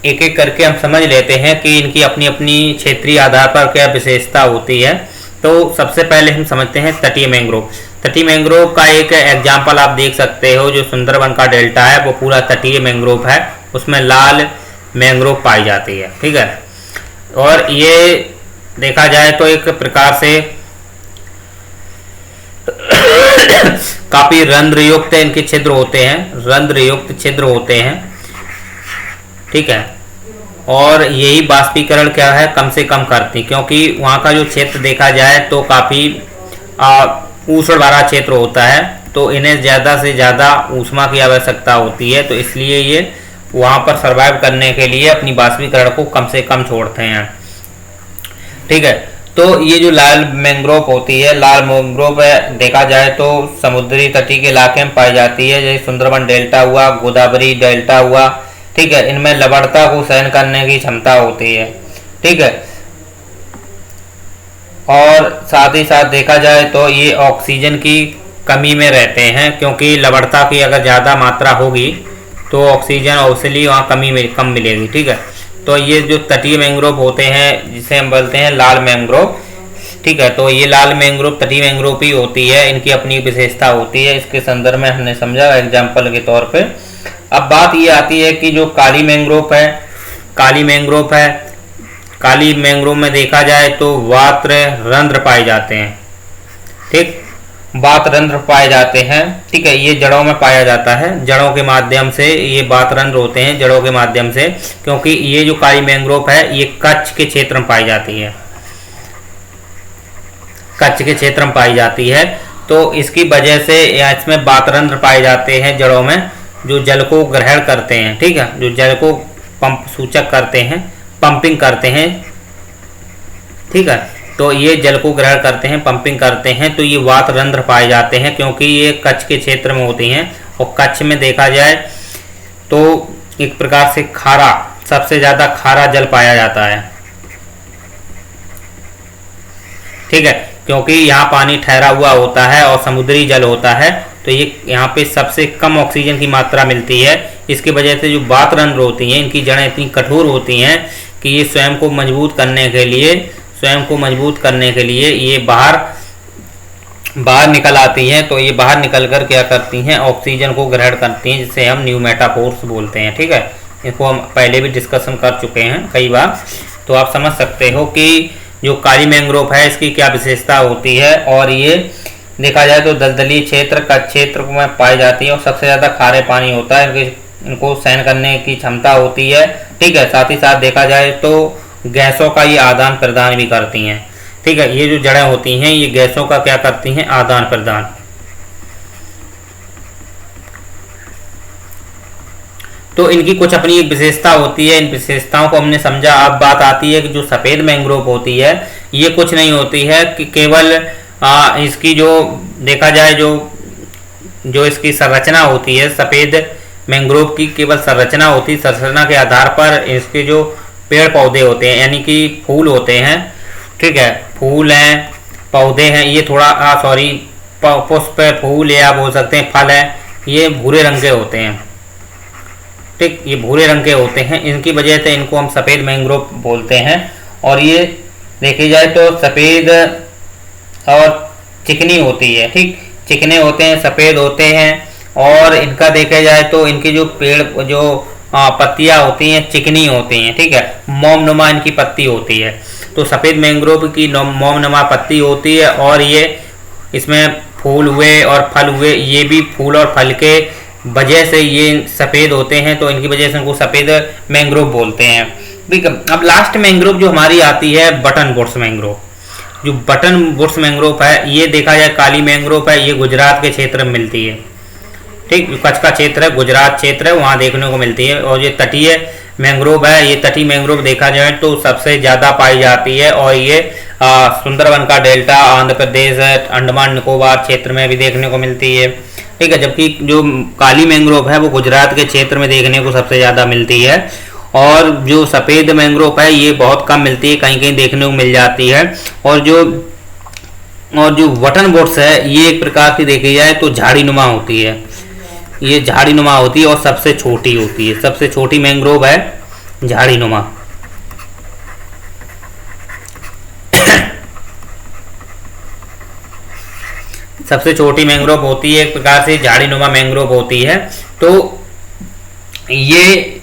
एक एक करके हम समझ लेते हैं कि इनकी अपनी अपनी क्षेत्रीय आधार पर क्या विशेषता होती है। तो सबसे पहले हम समझते हैं तटीय मैंग्रोव। तटीय मैंग्रोव का एक एग्जाम्पल आप देख सकते हो, जो सुंदरबन का डेल्टा है वो पूरा तटीय मैंग्रोव है, उसमें लाल मैंग्रोव पाई जाती है। ठीक है, और ये देखा जाए तो एक प्रकार से काफी रंध्रयुक्त इनके छिद्र होते हैं, रंध्रयुक्त छिद्र होते हैं। ठीक है, और यही बाष्पीकरण क्या है कम से कम करती, क्योंकि वहाँ का जो क्षेत्र देखा जाए तो काफ़ी ऊष्ण भरा क्षेत्र होता है, तो इन्हें ज़्यादा से ज़्यादा ऊष्मा की आवश्यकता होती है, तो इसलिए ये वहाँ पर सर्वाइव करने के लिए अपनी बाष्पीकरण को कम से कम छोड़ते हैं। ठीक है, तो ये जो लाल मैंग्रोव होती है, लाल मैंग्रोव देखा जाए तो समुद्री तटीय के इलाके में पाई जाती है, जैसे सुंदरबन डेल्टा हुआ, गोदावरी डेल्टा हुआ। ठीक है, इनमें लवणता को सहन करने की क्षमता होती है। ठीक है, और साथ ही साथ देखा जाए तो ये ऑक्सीजन की कमी में रहते हैं, क्योंकि लवणता की अगर ज़्यादा मात्रा होगी तो ऑक्सीजन ऑब्वियसली वहाँ कम मिलेगी। ठीक है, तो ये जो तटीय मैंग्रोव होते हैं जिसे हम बोलते हैं लाल मैंग्रोव। ठीक है, तो ये लाल मैंग्रोव तटीय मैंग्रोव ही होती है, इनकी अपनी विशेषता होती है। इसके संदर्भ में हमने समझा एग्जाम्पल के तौर पे। अब बात ये आती है कि जो काली मैंग्रोव है, काली मैंग्रोव है, काली मैंग्रोव में देखा जाए तो वात्र रंध्र पाए जाते हैं। ठीक, बातरंध्र पाए जाते हैं। ठीक है, ये जड़ों में पाया जाता है, जड़ों के माध्यम से ये बातरंध्र होते हैं, जड़ों के माध्यम से, क्योंकि ये जो काली मैंग्रोव है ये कच्छ के क्षेत्र में पाई जाती है, कच्छ के क्षेत्र में पाई जाती है। तो इसकी वजह से इसमें बातरंध्र पाए जाते हैं जड़ों में, जो जल को ग्रहण करते हैं। ठीक है, जो जल को पंप सूचक करते हैं, पंपिंग करते हैं। ठीक है, तो ये जल को ग्रहण करते हैं, पंपिंग करते हैं, तो ये वातरंध्र पाए जाते हैं, क्योंकि ये कच्छ के क्षेत्र में होती हैं। और कच्छ में देखा जाए तो एक प्रकार से खारा, सबसे ज़्यादा खारा जल पाया जाता है। ठीक है, क्योंकि यहाँ पानी ठहरा हुआ होता है और समुद्री जल होता है, तो ये यहाँ पे सबसे कम ऑक्सीजन की मात्रा मिलती है। इसकी वजह से जो बातरंध्र होती हैं, इनकी जड़ें इतनी कठोर होती हैं कि ये स्वयं को मजबूत करने के लिए ये बाहर निकल आती हैं। तो ये बाहर निकल कर क्या करती हैं, ऑक्सीजन को ग्रहण करती हैं, जिसे हम न्यूमेटापोर्स बोलते हैं। ठीक है, इसको हम पहले भी डिस्कशन कर चुके हैं कई बार, तो आप समझ सकते हो कि जो काली मैंग्रोव है इसकी क्या विशेषता होती है। और ये देखा जाए तो दलदली क्षेत्र, कच्छ क्षेत्र में पाई जाती है, और सबसे ज़्यादा खारे पानी होता है, इनको सहन करने की क्षमता होती है। ठीक है, साथ ही साथ देखा जाए तो गैसों का ये आदान प्रदान भी करती हैं। ठीक है, ये जो जड़ें होती हैं ये गैसों का क्या करती हैं, आदान प्रदान। तो इनकी कुछ अपनी एक विशेषता होती है, इन विशेषताओं को हमने समझा। अब बात आती है कि जो सफ़ेद मैंग्रोव होती है ये कुछ नहीं होती है कि केवल इसकी जो देखा जाए जो इसकी संरचना होती है, सफ़ेद मैंग्रोव की केवल संरचना होती है, संरचना के आधार पर इसके जो पेड़ पौधे होते हैं, यानी कि फूल होते हैं। ठीक है, फूल हैं, पौधे हैं, ये थोड़ा पुष्प, फूल या बोल सकते हैं फल है, ये भूरे रंग के होते हैं। ठीक, ये भूरे रंग के होते हैं, इनकी वजह से इनको हम सफ़ेद मैंग्रोव बोलते हैं। और ये देखी जाए तो सफ़ेद और चिकनी होती है। ठीक, चिकने होते हैं, सफ़ेद होते हैं, और इनका देखा जाए तो इनकी जो पेड़ जो पत्तियां होती हैं चिकनी होती हैं। ठीक है, मोमनुमा इनकी पत्ती होती है। तो सफ़ेद मैंग्रोव की मोमनुमा पत्ती होती है, और ये इसमें फूल हुए और फल हुए, ये भी फूल और फल के वजह से ये सफ़ेद होते हैं, तो इनकी वजह से इनको सफ़ेद मैंग्रोव बोलते हैं। ठीक है, अब लास्ट मैंग्रोव जो हमारी आती है बटन वुड्स मैंग्रोव। जो बटन वुड्स मैंग्रोव है ये देखा जाए काली मैंग्रोव है, ये गुजरात के क्षेत्र में मिलती है। ठीक, कच्छ का क्षेत्र है, गुजरात क्षेत्र है, वहाँ देखने को मिलती है। और ये तटीय मैंग्रोव है, ये तटीय मैंग्रोव देखा जाए तो सबसे ज़्यादा पाई जाती है, और ये सुंदरबन का डेल्टा, आंध्र प्रदेश, अंडमान निकोबार क्षेत्र में भी देखने को मिलती है। ठीक है, जबकि जो काली मैंग्रोव है वो गुजरात के क्षेत्र में देखने को सबसे ज़्यादा मिलती है। और जो सफ़ेद मैंग्रोव है ये बहुत कम मिलती है, कहीं कहीं देखने को मिल जाती है। और जो बटन वुड्स है ये एक प्रकार की देखी जाए तो झाड़ी नुमा होती है। ये झाड़ी नुमा होती है और सबसे छोटी होती है। सबसे छोटी मैंग्रोव है झाड़ी नुमा। सबसे छोटी मैंग्रोव होती है, एक प्रकार से झाड़ी नुमा मैंग्रोव होती है। तो ये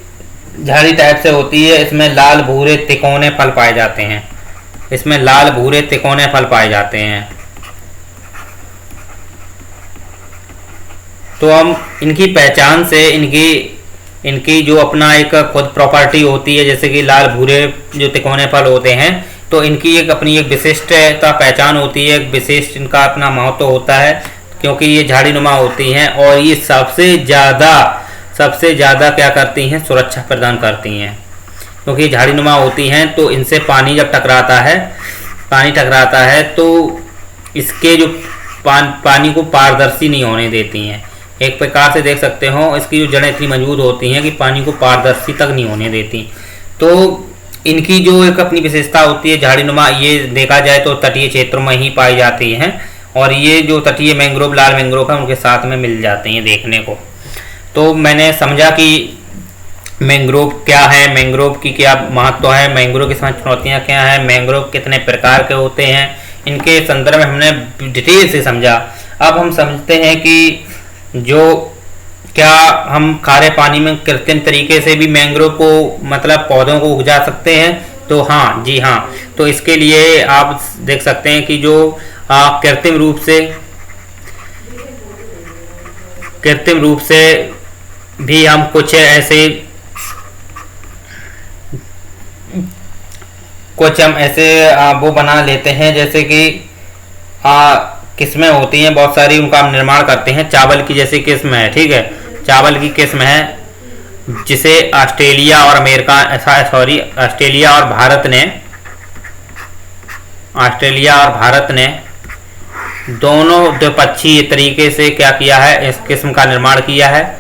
झाड़ी टाइप से होती है। इसमें लाल भूरे तिकोने फल पाए जाते हैं। इसमें लाल भूरे तिकोने फल पाए जाते हैं। तो हम इनकी पहचान से इनकी जो अपना एक खुद प्रॉपर्टी होती है, जैसे कि लाल भूरे जो तिकोने फल होते हैं, तो इनकी एक अपनी एक विशिष्टता पहचान होती है, एक विशिष्ट इनका अपना महत्व होता है, क्योंकि ये झाड़ी नुमा होती हैं और ये सबसे ज़्यादा क्या करती हैं, सुरक्षा प्रदान करती हैं। क्योंकि ये झाड़ी नुमा होती हैं तो इनसे पानी जब टकराता है तो इसके जो पानी को पारदर्शी नहीं होने देती हैं। एक प्रकार से देख सकते हो इसकी जो जड़ें इतनी मजबूत होती हैं कि पानी को पारदर्शी तक नहीं होने देती। तो इनकी जो एक अपनी विशेषता होती है झाड़ी नुमा, ये देखा जाए तो तटीय क्षेत्रों में ही पाई जाती हैं और ये जो तटीय मैंग्रोव, लाल मैंग्रोव है, उनके साथ में मिल जाती हैं देखने को। तो मैंने समझा कि मैंग्रोव क्या है, मैंग्रोव की क्या महत्व है, मैंग्रोव की समझ चुनौतियाँ क्या हैं, मैंग्रोव कितने प्रकार के होते हैं, इनके संदर्भ में हमने डिटेल से समझा। अब हम समझते हैं कि जो क्या हम खारे पानी में कृत्रिम तरीके से भी मैंग्रोव को मतलब पौधों को उगा सकते हैं। तो हाँ जी हाँ, तो इसके लिए आप देख सकते हैं कि जो कृत्रिम रूप से भी हम कुछ ऐसे वो बना लेते हैं, जैसे कि किस्में होती हैं बहुत सारी, उनका हम निर्माण करते हैं। चावल की जैसे किस्म है, ठीक है, चावल की किस्म है जिसे ऑस्ट्रेलिया और भारत ने दोनों द्विपक्षीय तरीके से क्या किया है, इस किस्म का निर्माण किया है।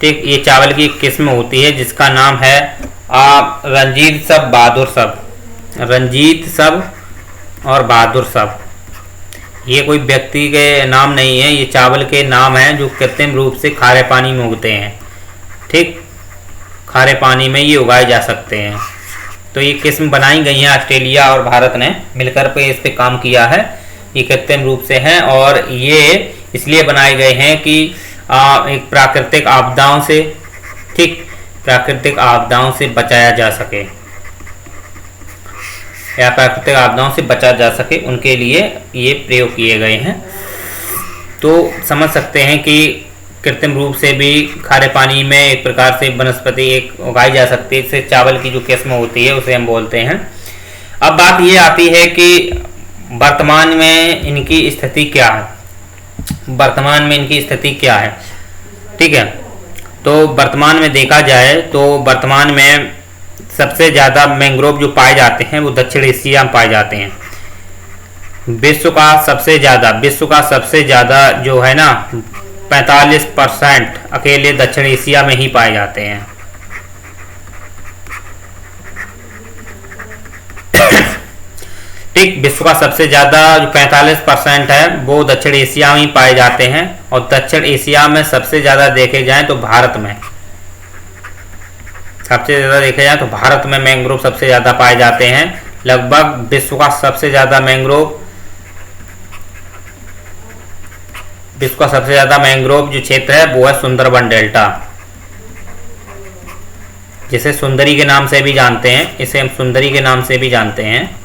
ठीक, ये चावल की एक किस्म होती है जिसका नाम है रंजीत सब और बहादुर सब। ये कोई व्यक्ति के नाम नहीं है, ये चावल के नाम हैं जो कृत्रिम रूप से खारे पानी में उगते हैं। ठीक, खारे पानी में ये उगाए जा सकते हैं। तो ये किस्म बनाई गई हैं, ऑस्ट्रेलिया और भारत ने मिलकर पे इस पे काम किया है। ये कृत्रिम रूप से हैं और ये इसलिए बनाए गए हैं कि एक प्राकृतिक आपदाओं से बचाया जा सके, या प्राकृतिक आपदाओं से बचा जा सके, उनके लिए ये प्रयोग किए गए हैं। तो समझ सकते हैं कि कृत्रिम रूप से भी खारे पानी में एक प्रकार से वनस्पति एक उगाई जा सकती है। इससे चावल की जो किस्म होती है उसे हम बोलते हैं। अब बात ये आती है कि वर्तमान में इनकी स्थिति क्या है। ठीक है, तो वर्तमान में देखा जाए तो वर्तमान में सबसे ज़्यादा मैंग्रोव जो पाए जाते हैं वो दक्षिण एशिया में पाए जाते हैं। विश्व का सबसे ज़्यादा जो है ना 45% अकेले दक्षिण एशिया में ही पाए जाते हैं। ठीक, विश्व का सबसे ज़्यादा जो 45% है वो दक्षिण एशिया में ही पाए जाते हैं और दक्षिण एशिया में सबसे ज़्यादा देखे जाएं तो भारत में मैंग्रोव सबसे ज़्यादा पाए जाते हैं। लगभग विश्व का सबसे ज़्यादा मैंग्रोव जो क्षेत्र है वो है सुंदरबन डेल्टा, जिसे सुंदरी के नाम से भी जानते हैं। इसे हम सुंदरी के नाम से भी जानते हैं।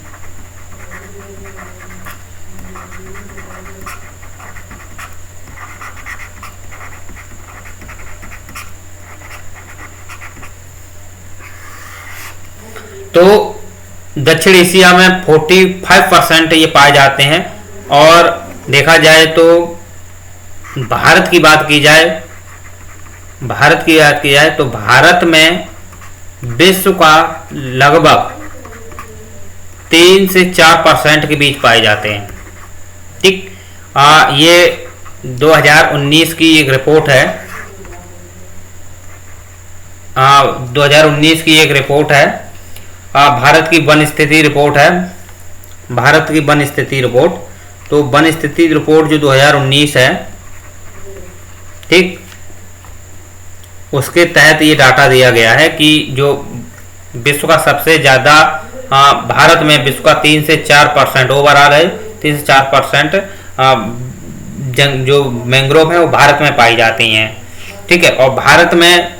तो दक्षिण एशिया में 45% ये पाए जाते हैं। और देखा जाए तो भारत की बात की जाए तो भारत में विश्व का लगभग 3 से 4% के बीच पाए जाते हैं। ठीक, ये 2019 की एक रिपोर्ट है। 2019 की एक रिपोर्ट है, भारत की वन स्थिति रिपोर्ट है। तो वन स्थिति रिपोर्ट जो 2019 है, ठीक, उसके तहत ये डाटा दिया गया है कि जो विश्व का सबसे ज़्यादा भारत में विश्व का 3 से 4% ओवरऑल है, 3 से 4% जो मैंग्रोव है वो भारत में पाई जाती हैं। ठीक है, और भारत में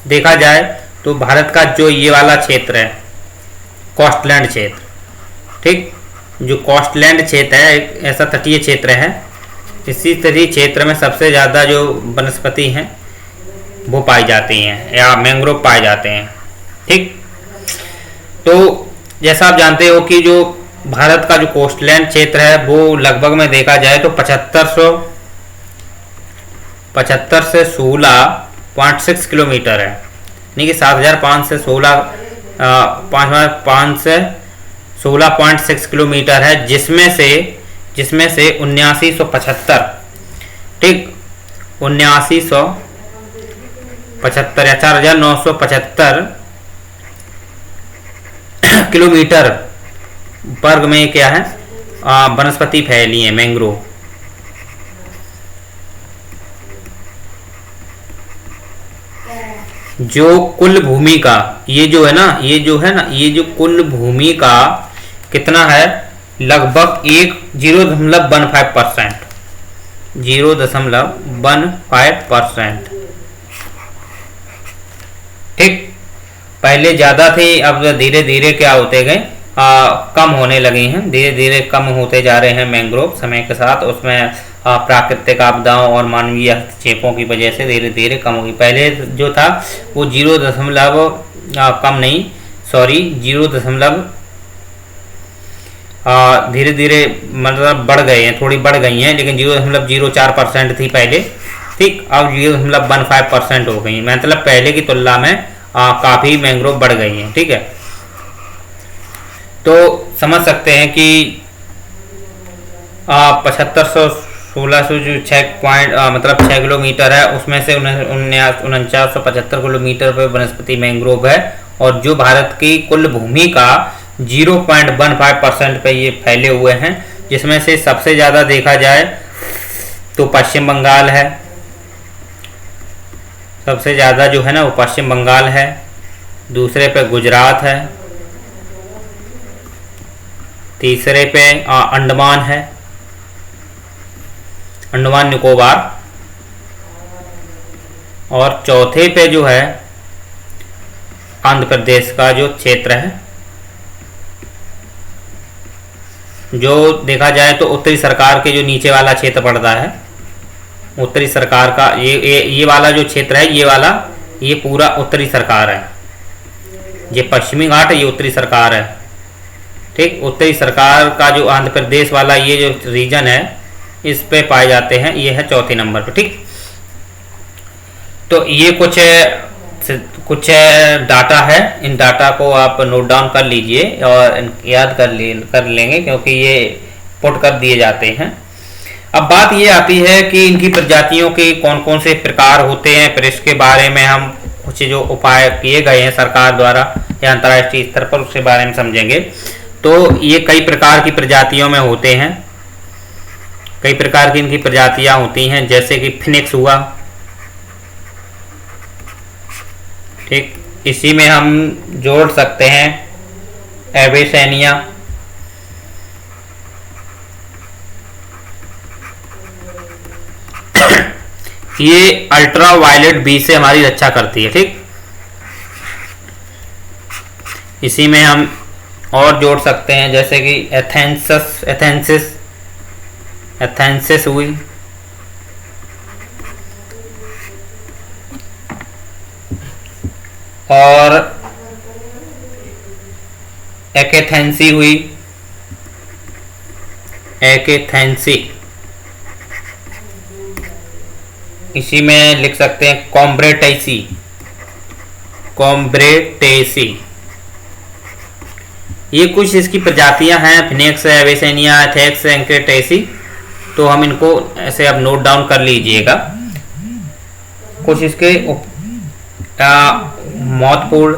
देखा जाए तो भारत का जो ये वाला क्षेत्र है कोस्टलैंड क्षेत्र, ठीक, जो कोस्टलैंड क्षेत्र है एक ऐसा तटीय क्षेत्र है, इसी तटीय क्षेत्र में सबसे ज़्यादा जो वनस्पति हैं वो पाई जाती हैं या मैंग्रोव पाए जाते हैं। ठीक, तो जैसा आप जानते हो कि जो भारत का जो कोस्टलैंड क्षेत्र है वो लगभग में देखा जाए तो 75 से 16.6 किलोमीटर है, यानी कि 7,500 से 16.6 किलोमीटर है, जिसमें से 7975, ठीक, 7975 या 4,975 किलोमीटर वर्ग में क्या है वनस्पति फैली है मैंग्रोव। जो कुल भूमि का ये जो है ना ये जो कुल भूमि का कितना है, लगभग 0.15%, 0.15%। ठीक, पहले ज़्यादा थे, अब धीरे धीरे क्या होते गए कम होने लगे हैं, धीरे धीरे कम होते जा रहे हैं मैंग्रोव समय के साथ। उसमें प्राकृतिक आपदाओं और मानवीय हस्तक्षेपों की वजह से धीरे धीरे कम होगी। पहले जो था वो 0 धीरे धीरे मतलब बढ़ गए हैं, थोड़ी बढ़ गई हैं, लेकिन 0.04% थी पहले। ठीक, अब 0.15% हो गई, मतलब पहले की तुलना में काफ़ी मैंग्रोव बढ़ गई हैं। ठीक है, तो समझ सकते हैं कि 7500 जो 6 किलोमीटर है उसमें से 4975 किलोमीटर पर वनस्पति मैंग्रोव है, और जो भारत की कुल भूमि का 0.15% पे ये फैले हुए हैं, जिसमें से सबसे ज़्यादा देखा जाए तो पश्चिम बंगाल है, सबसे ज़्यादा जो है ना वो पश्चिम बंगाल है, दूसरे पे गुजरात है, तीसरे पे अंडमान है, अंडमान निकोबार, और चौथे पे जो है आंध्र प्रदेश का जो क्षेत्र है। जो देखा जाए तो उत्तरी सरकार के जो नीचे वाला क्षेत्र पड़ता है, उत्तरी सरकार का ये वाला जो क्षेत्र है, ये पूरा उत्तरी सरकार है। ये पश्चिमी घाट है, ये उत्तरी सरकार है। ठीक, उत्तरी सरकार का जो आंध्र प्रदेश वाला ये जो रीजन है इस पे पाए जाते हैं, ये है चौथे नंबर पे। ठीक, तो ये कुछ डाटा है, इन डाटा को आप नोट डाउन कर लीजिए और याद कर लेंगे, क्योंकि ये पुट कर दिए जाते हैं। अब बात ये आती है कि इनकी प्रजातियों के कौन कौन से प्रकार होते हैं, फिर इसके बारे में हम कुछ जो उपाय किए गए हैं सरकार द्वारा या अंतर्राष्ट्रीय स्तर पर उसके बारे में समझेंगे। तो ये कई प्रकार की प्रजातियों में होते हैं, कई प्रकार की इनकी प्रजातियां होती हैं, जैसे कि फिनिक्स हुआ। ठीक, इसी में हम जोड़ सकते हैं एवेसेनिया, ये अल्ट्रा वायलेट बी से हमारी रक्षा करती है। ठीक, इसी में हम और जोड़ सकते हैं जैसे कि एथेंसिस हुई, और एकेथेंसी हुई, एकेथेंसी। इसी में लिख सकते हैं कॉम्ब्रेटेसी। ये कुछ इसकी प्रजातियां हैं, फिनिक्स, एवेसेनिया, एथेक्स, एंक्रेटेसी। तो हम इनको ऐसे अब नोट डाउन कर लीजिएगा। कुछ इसके महत्वपूर्ण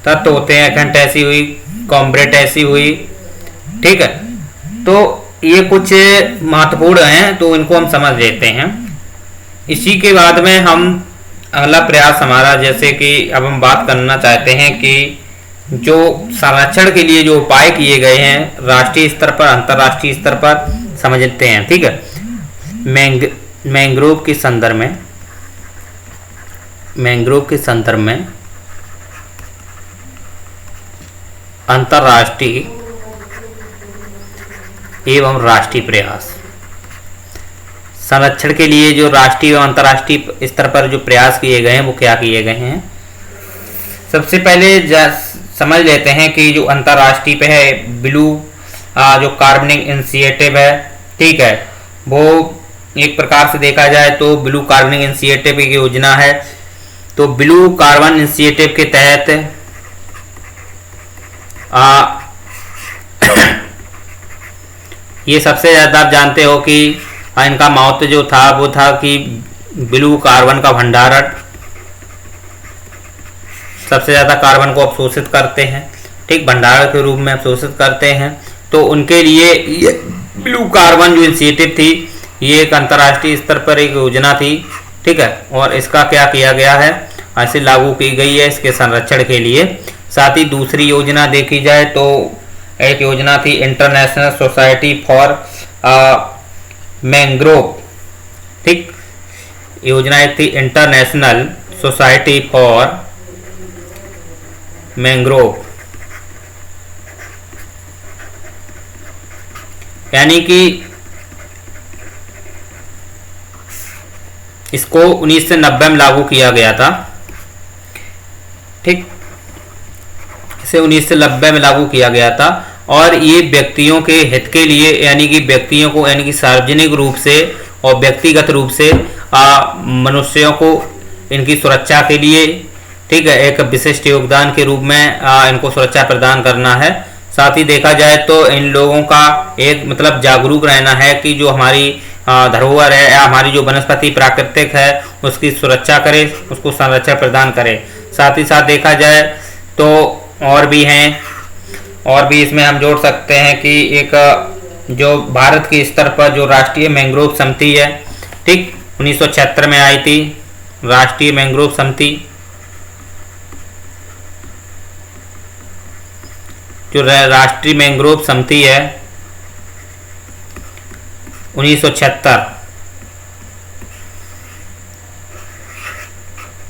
तत्व होते हैं, एकेथेंसी हुई, कॉम्ब्रेटेसी हुई। ठीक है, तो ये कुछ महत्वपूर्ण हैं, तो इनको हम समझ लेते हैं। इसी के बाद में हम अगला प्रयास हमारा, जैसे कि अब हम बात करना चाहते हैं कि जो संरक्षण के लिए जो उपाय किए गए हैं राष्ट्रीय स्तर पर अंतर्राष्ट्रीय स्तर पर समझते हैं। ठीक है, मैंग्रोव के संदर्भ में अंतर्राष्ट्रीय एवं राष्ट्रीय प्रयास, संरक्षण के लिए जो राष्ट्रीय एवं अंतर्राष्ट्रीय स्तर पर जो प्रयास किए गए हैं वो क्या किए गए हैं। सबसे पहले समझ लेते हैं कि जो अंतर्राष्ट्रीय पे है ब्लू जो कार्बनिक इनिशिएटिव है, ठीक है, वो एक प्रकार से देखा जाए तो ब्लू कार्बनिक इनिशिएटिव की योजना है। तो ब्लू कार्बन इनिशिएटिव के तहत ये सबसे ज़्यादा आप जानते हो कि इनका महत्व जो था वो था कि ब्लू कार्बन का भंडारण, सबसे ज़्यादा कार्बन को अवशोषित करते हैं, ठीक, भंडारण के रूप में अवशोषित करते हैं। तो उनके लिए ये ब्लू कार्बन जो इनिशिएटिव थी ये एक अंतर्राष्ट्रीय स्तर पर एक योजना थी, ठीक है, और इसका क्या किया गया है, ऐसे लागू की गई है इसके संरक्षण के लिए। साथ ही दूसरी योजना देखी जाए तो एक योजना थी इंटरनेशनल सोसाइटी फॉर मैंग्रोव, ठीक, योजना एक थी इंटरनेशनल सोसाइटी फॉर मैंग्रोव, यानी कि इसको 1990 में लागू किया गया था, ठीक, इसे 1990 में लागू किया गया था। और ये व्यक्तियों के हित के लिए, यानी कि व्यक्तियों को, यानी कि सार्वजनिक रूप से और व्यक्तिगत रूप से मनुष्यों को इनकी सुरक्षा के लिए, ठीक है, एक विशिष्ट योगदान के रूप में इनको सुरक्षा प्रदान करना है। साथ ही देखा जाए तो इन लोगों का एक मतलब जागरूक रहना है कि जो हमारी धरोहर है या हमारी जो वनस्पति प्राकृतिक है उसकी सुरक्षा करे, उसको संरक्षण प्रदान करे। साथ ही साथ देखा जाए तो और भी हैं, और भी इसमें हम जोड़ सकते हैं कि एक जो भारत के स्तर पर जो राष्ट्रीय मैंग्रोव समिति है, ठीक, 1976 में आई थी राष्ट्रीय मैंग्रोव समिति, जो राष्ट्रीय मैंग्रोव समिति है 1976,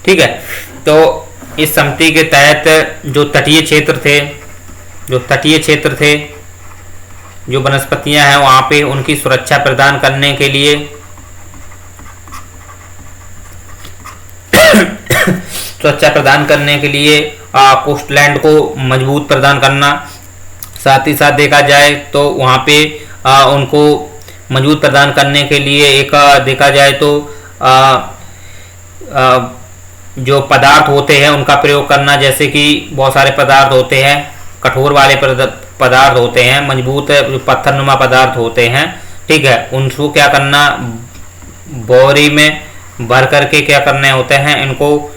ठीक है। तो इस समिति के तहत जो तटीय क्षेत्र थे, जो वनस्पतियां हैं वहां पे उनकी सुरक्षा प्रदान करने के लिए सुरक्षा प्रदान करने के लिए कोस्टलैंड को मजबूत प्रदान करना। साथ ही साथ देखा जाए तो वहाँ पे उनको मजबूत प्रदान करने के लिए एक देखा जाए तो जो पदार्थ होते हैं उनका प्रयोग करना, जैसे कि बहुत सारे पदार्थ होते हैं, कठोर वाले पदार्थ होते हैं, मजबूत जो पत्थरनुमा पदार्थ होते हैं, ठीक है, उनको क्या करना, बोरी में भर करके क्या करने होते हैं, इनको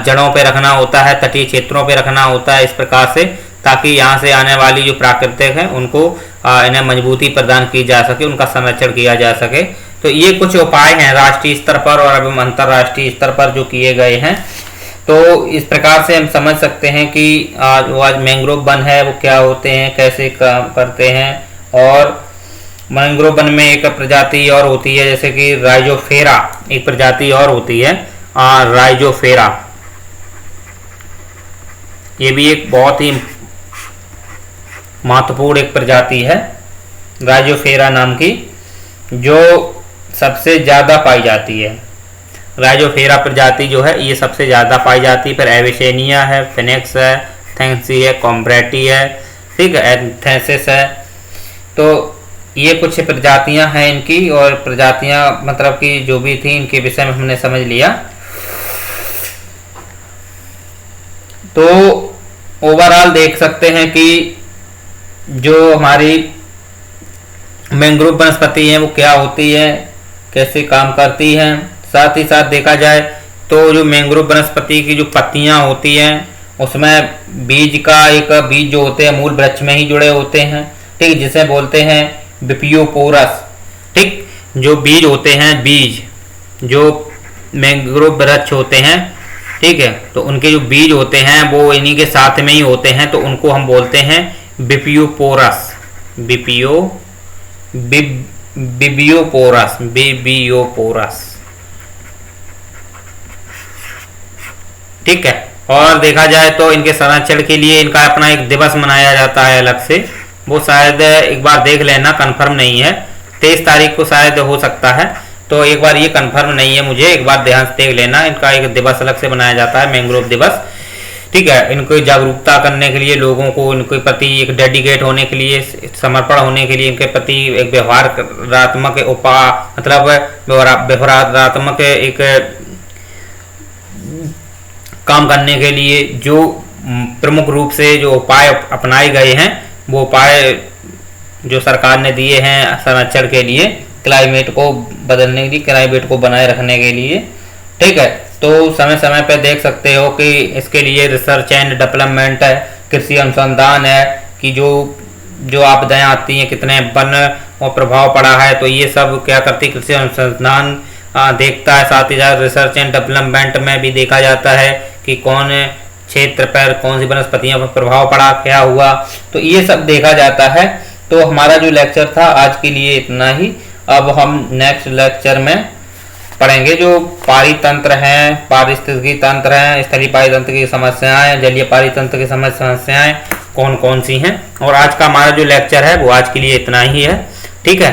जड़ों पे रखना होता है, तटीय क्षेत्रों पे रखना होता है, इस प्रकार से, ताकि यहाँ से आने वाली जो प्राकृतिक है उनको इन्हें मजबूती प्रदान की जा सके, उनका संरक्षण किया जा सके। तो ये कुछ उपाय हैं राष्ट्रीय स्तर पर और एवं अंतर्राष्ट्रीय स्तर पर जो किए गए हैं। तो इस प्रकार से हम समझ सकते हैं कि जो आज मैंग्रोव वन है वो क्या होते हैं, कैसे काम करते हैं। और मैंग्रोव वन में एक प्रजाति और होती है, जैसे कि राइजोफेरा, एक प्रजाति और होती है राइजोफेरा, ये भी एक बहुत ही महत्वपूर्ण एक प्रजाति है राइजोफेरा नाम की, जो सबसे ज़्यादा पाई जाती है। राइजोफेरा प्रजाति जो है ये सबसे ज़्यादा पाई जाती है। फिर एविसेनिया है, फिनिक्स है, थैंक्सी है, कॉम्ब्रेटी है, ठीक है, एंथेसिस है। तो ये कुछ प्रजातियां हैं इनकी, और प्रजातियां मतलब कि जो भी थी इनके विषय में हमने समझ लिया। तो ओवरऑल देख सकते हैं कि जो हमारी मैंग्रोव वनस्पति है वो क्या होती है, कैसे काम करती है। साथ ही साथ देखा जाए तो जो मैंग्रोव वनस्पति की जो पत्तियां होती हैं उसमें बीज जो होते हैं मूल वृक्ष में ही जुड़े होते हैं, ठीक, जिसे बोलते हैं बिपियोपोरस, ठीक, जो बीज होते हैं, बीज जो मैंग्रोव वृक्ष होते हैं, ठीक है, तो उनके जो बीज होते हैं वो इन्हीं के साथ में ही होते हैं, तो उनको हम बोलते हैं बिबियोपोरस, बिबियोपोरस, ठीक है। और देखा जाए तो इनके संरक्षण के लिए इनका अपना एक दिवस मनाया जाता है अलग से, वो शायद एक बार देख लेना, कंफर्म नहीं है, 23 तारीख को शायद हो सकता है, तो एक बार ये कंफर्म नहीं है मुझे, एक बार ध्यान से देख लेना। इनका एक दिवस अलग से बनाया जाता है, मैंग्रोव दिवस, ठीक है। इनको जागरूकता करने के लिए, लोगों को इनके प्रति एक डेडिकेट होने के लिए, समर्पण होने के लिए, इनके प्रति एक व्यवहारात्मक मतलब व्यवहारात्मक एक काम करने के लिए जो प्रमुख रूप से जो उपाय अपनाए गए हैं, वो उपाय जो सरकार ने दिए हैं संरक्षण के लिए, क्लाइमेट को बदलने के लिए, क्लाइमेट को बनाए रखने के लिए, ठीक है। तो समय समय पर देख सकते हो कि इसके लिए रिसर्च एंड डेवलपमेंट है, कृषि अनुसंधान है, कि जो आपदाएं आती हैं कितने वन और प्रभाव पड़ा है, तो ये सब क्या करती है, कृषि अनुसंधान देखता है। साथ ही साथ रिसर्च एंड डेवलपमेंट में भी देखा जाता है कि कौन क्षेत्र पर कौन सी वनस्पतियों पर प्रभाव पड़ा, क्या हुआ, तो ये सब देखा जाता है। तो हमारा जो लेक्चर था आज के लिए इतना ही। अब हम नेक्स्ट लेक्चर में पढ़ेंगे जो पारितंत्र हैं, पारिस्थितिकी तंत्र हैं, स्थलीय पारितंत्र की समस्याएं, जलीय पारितंत्र की समस्याएं कौन कौन सी हैं। और आज का हमारा जो लेक्चर है वो आज के लिए इतना ही है, ठीक है।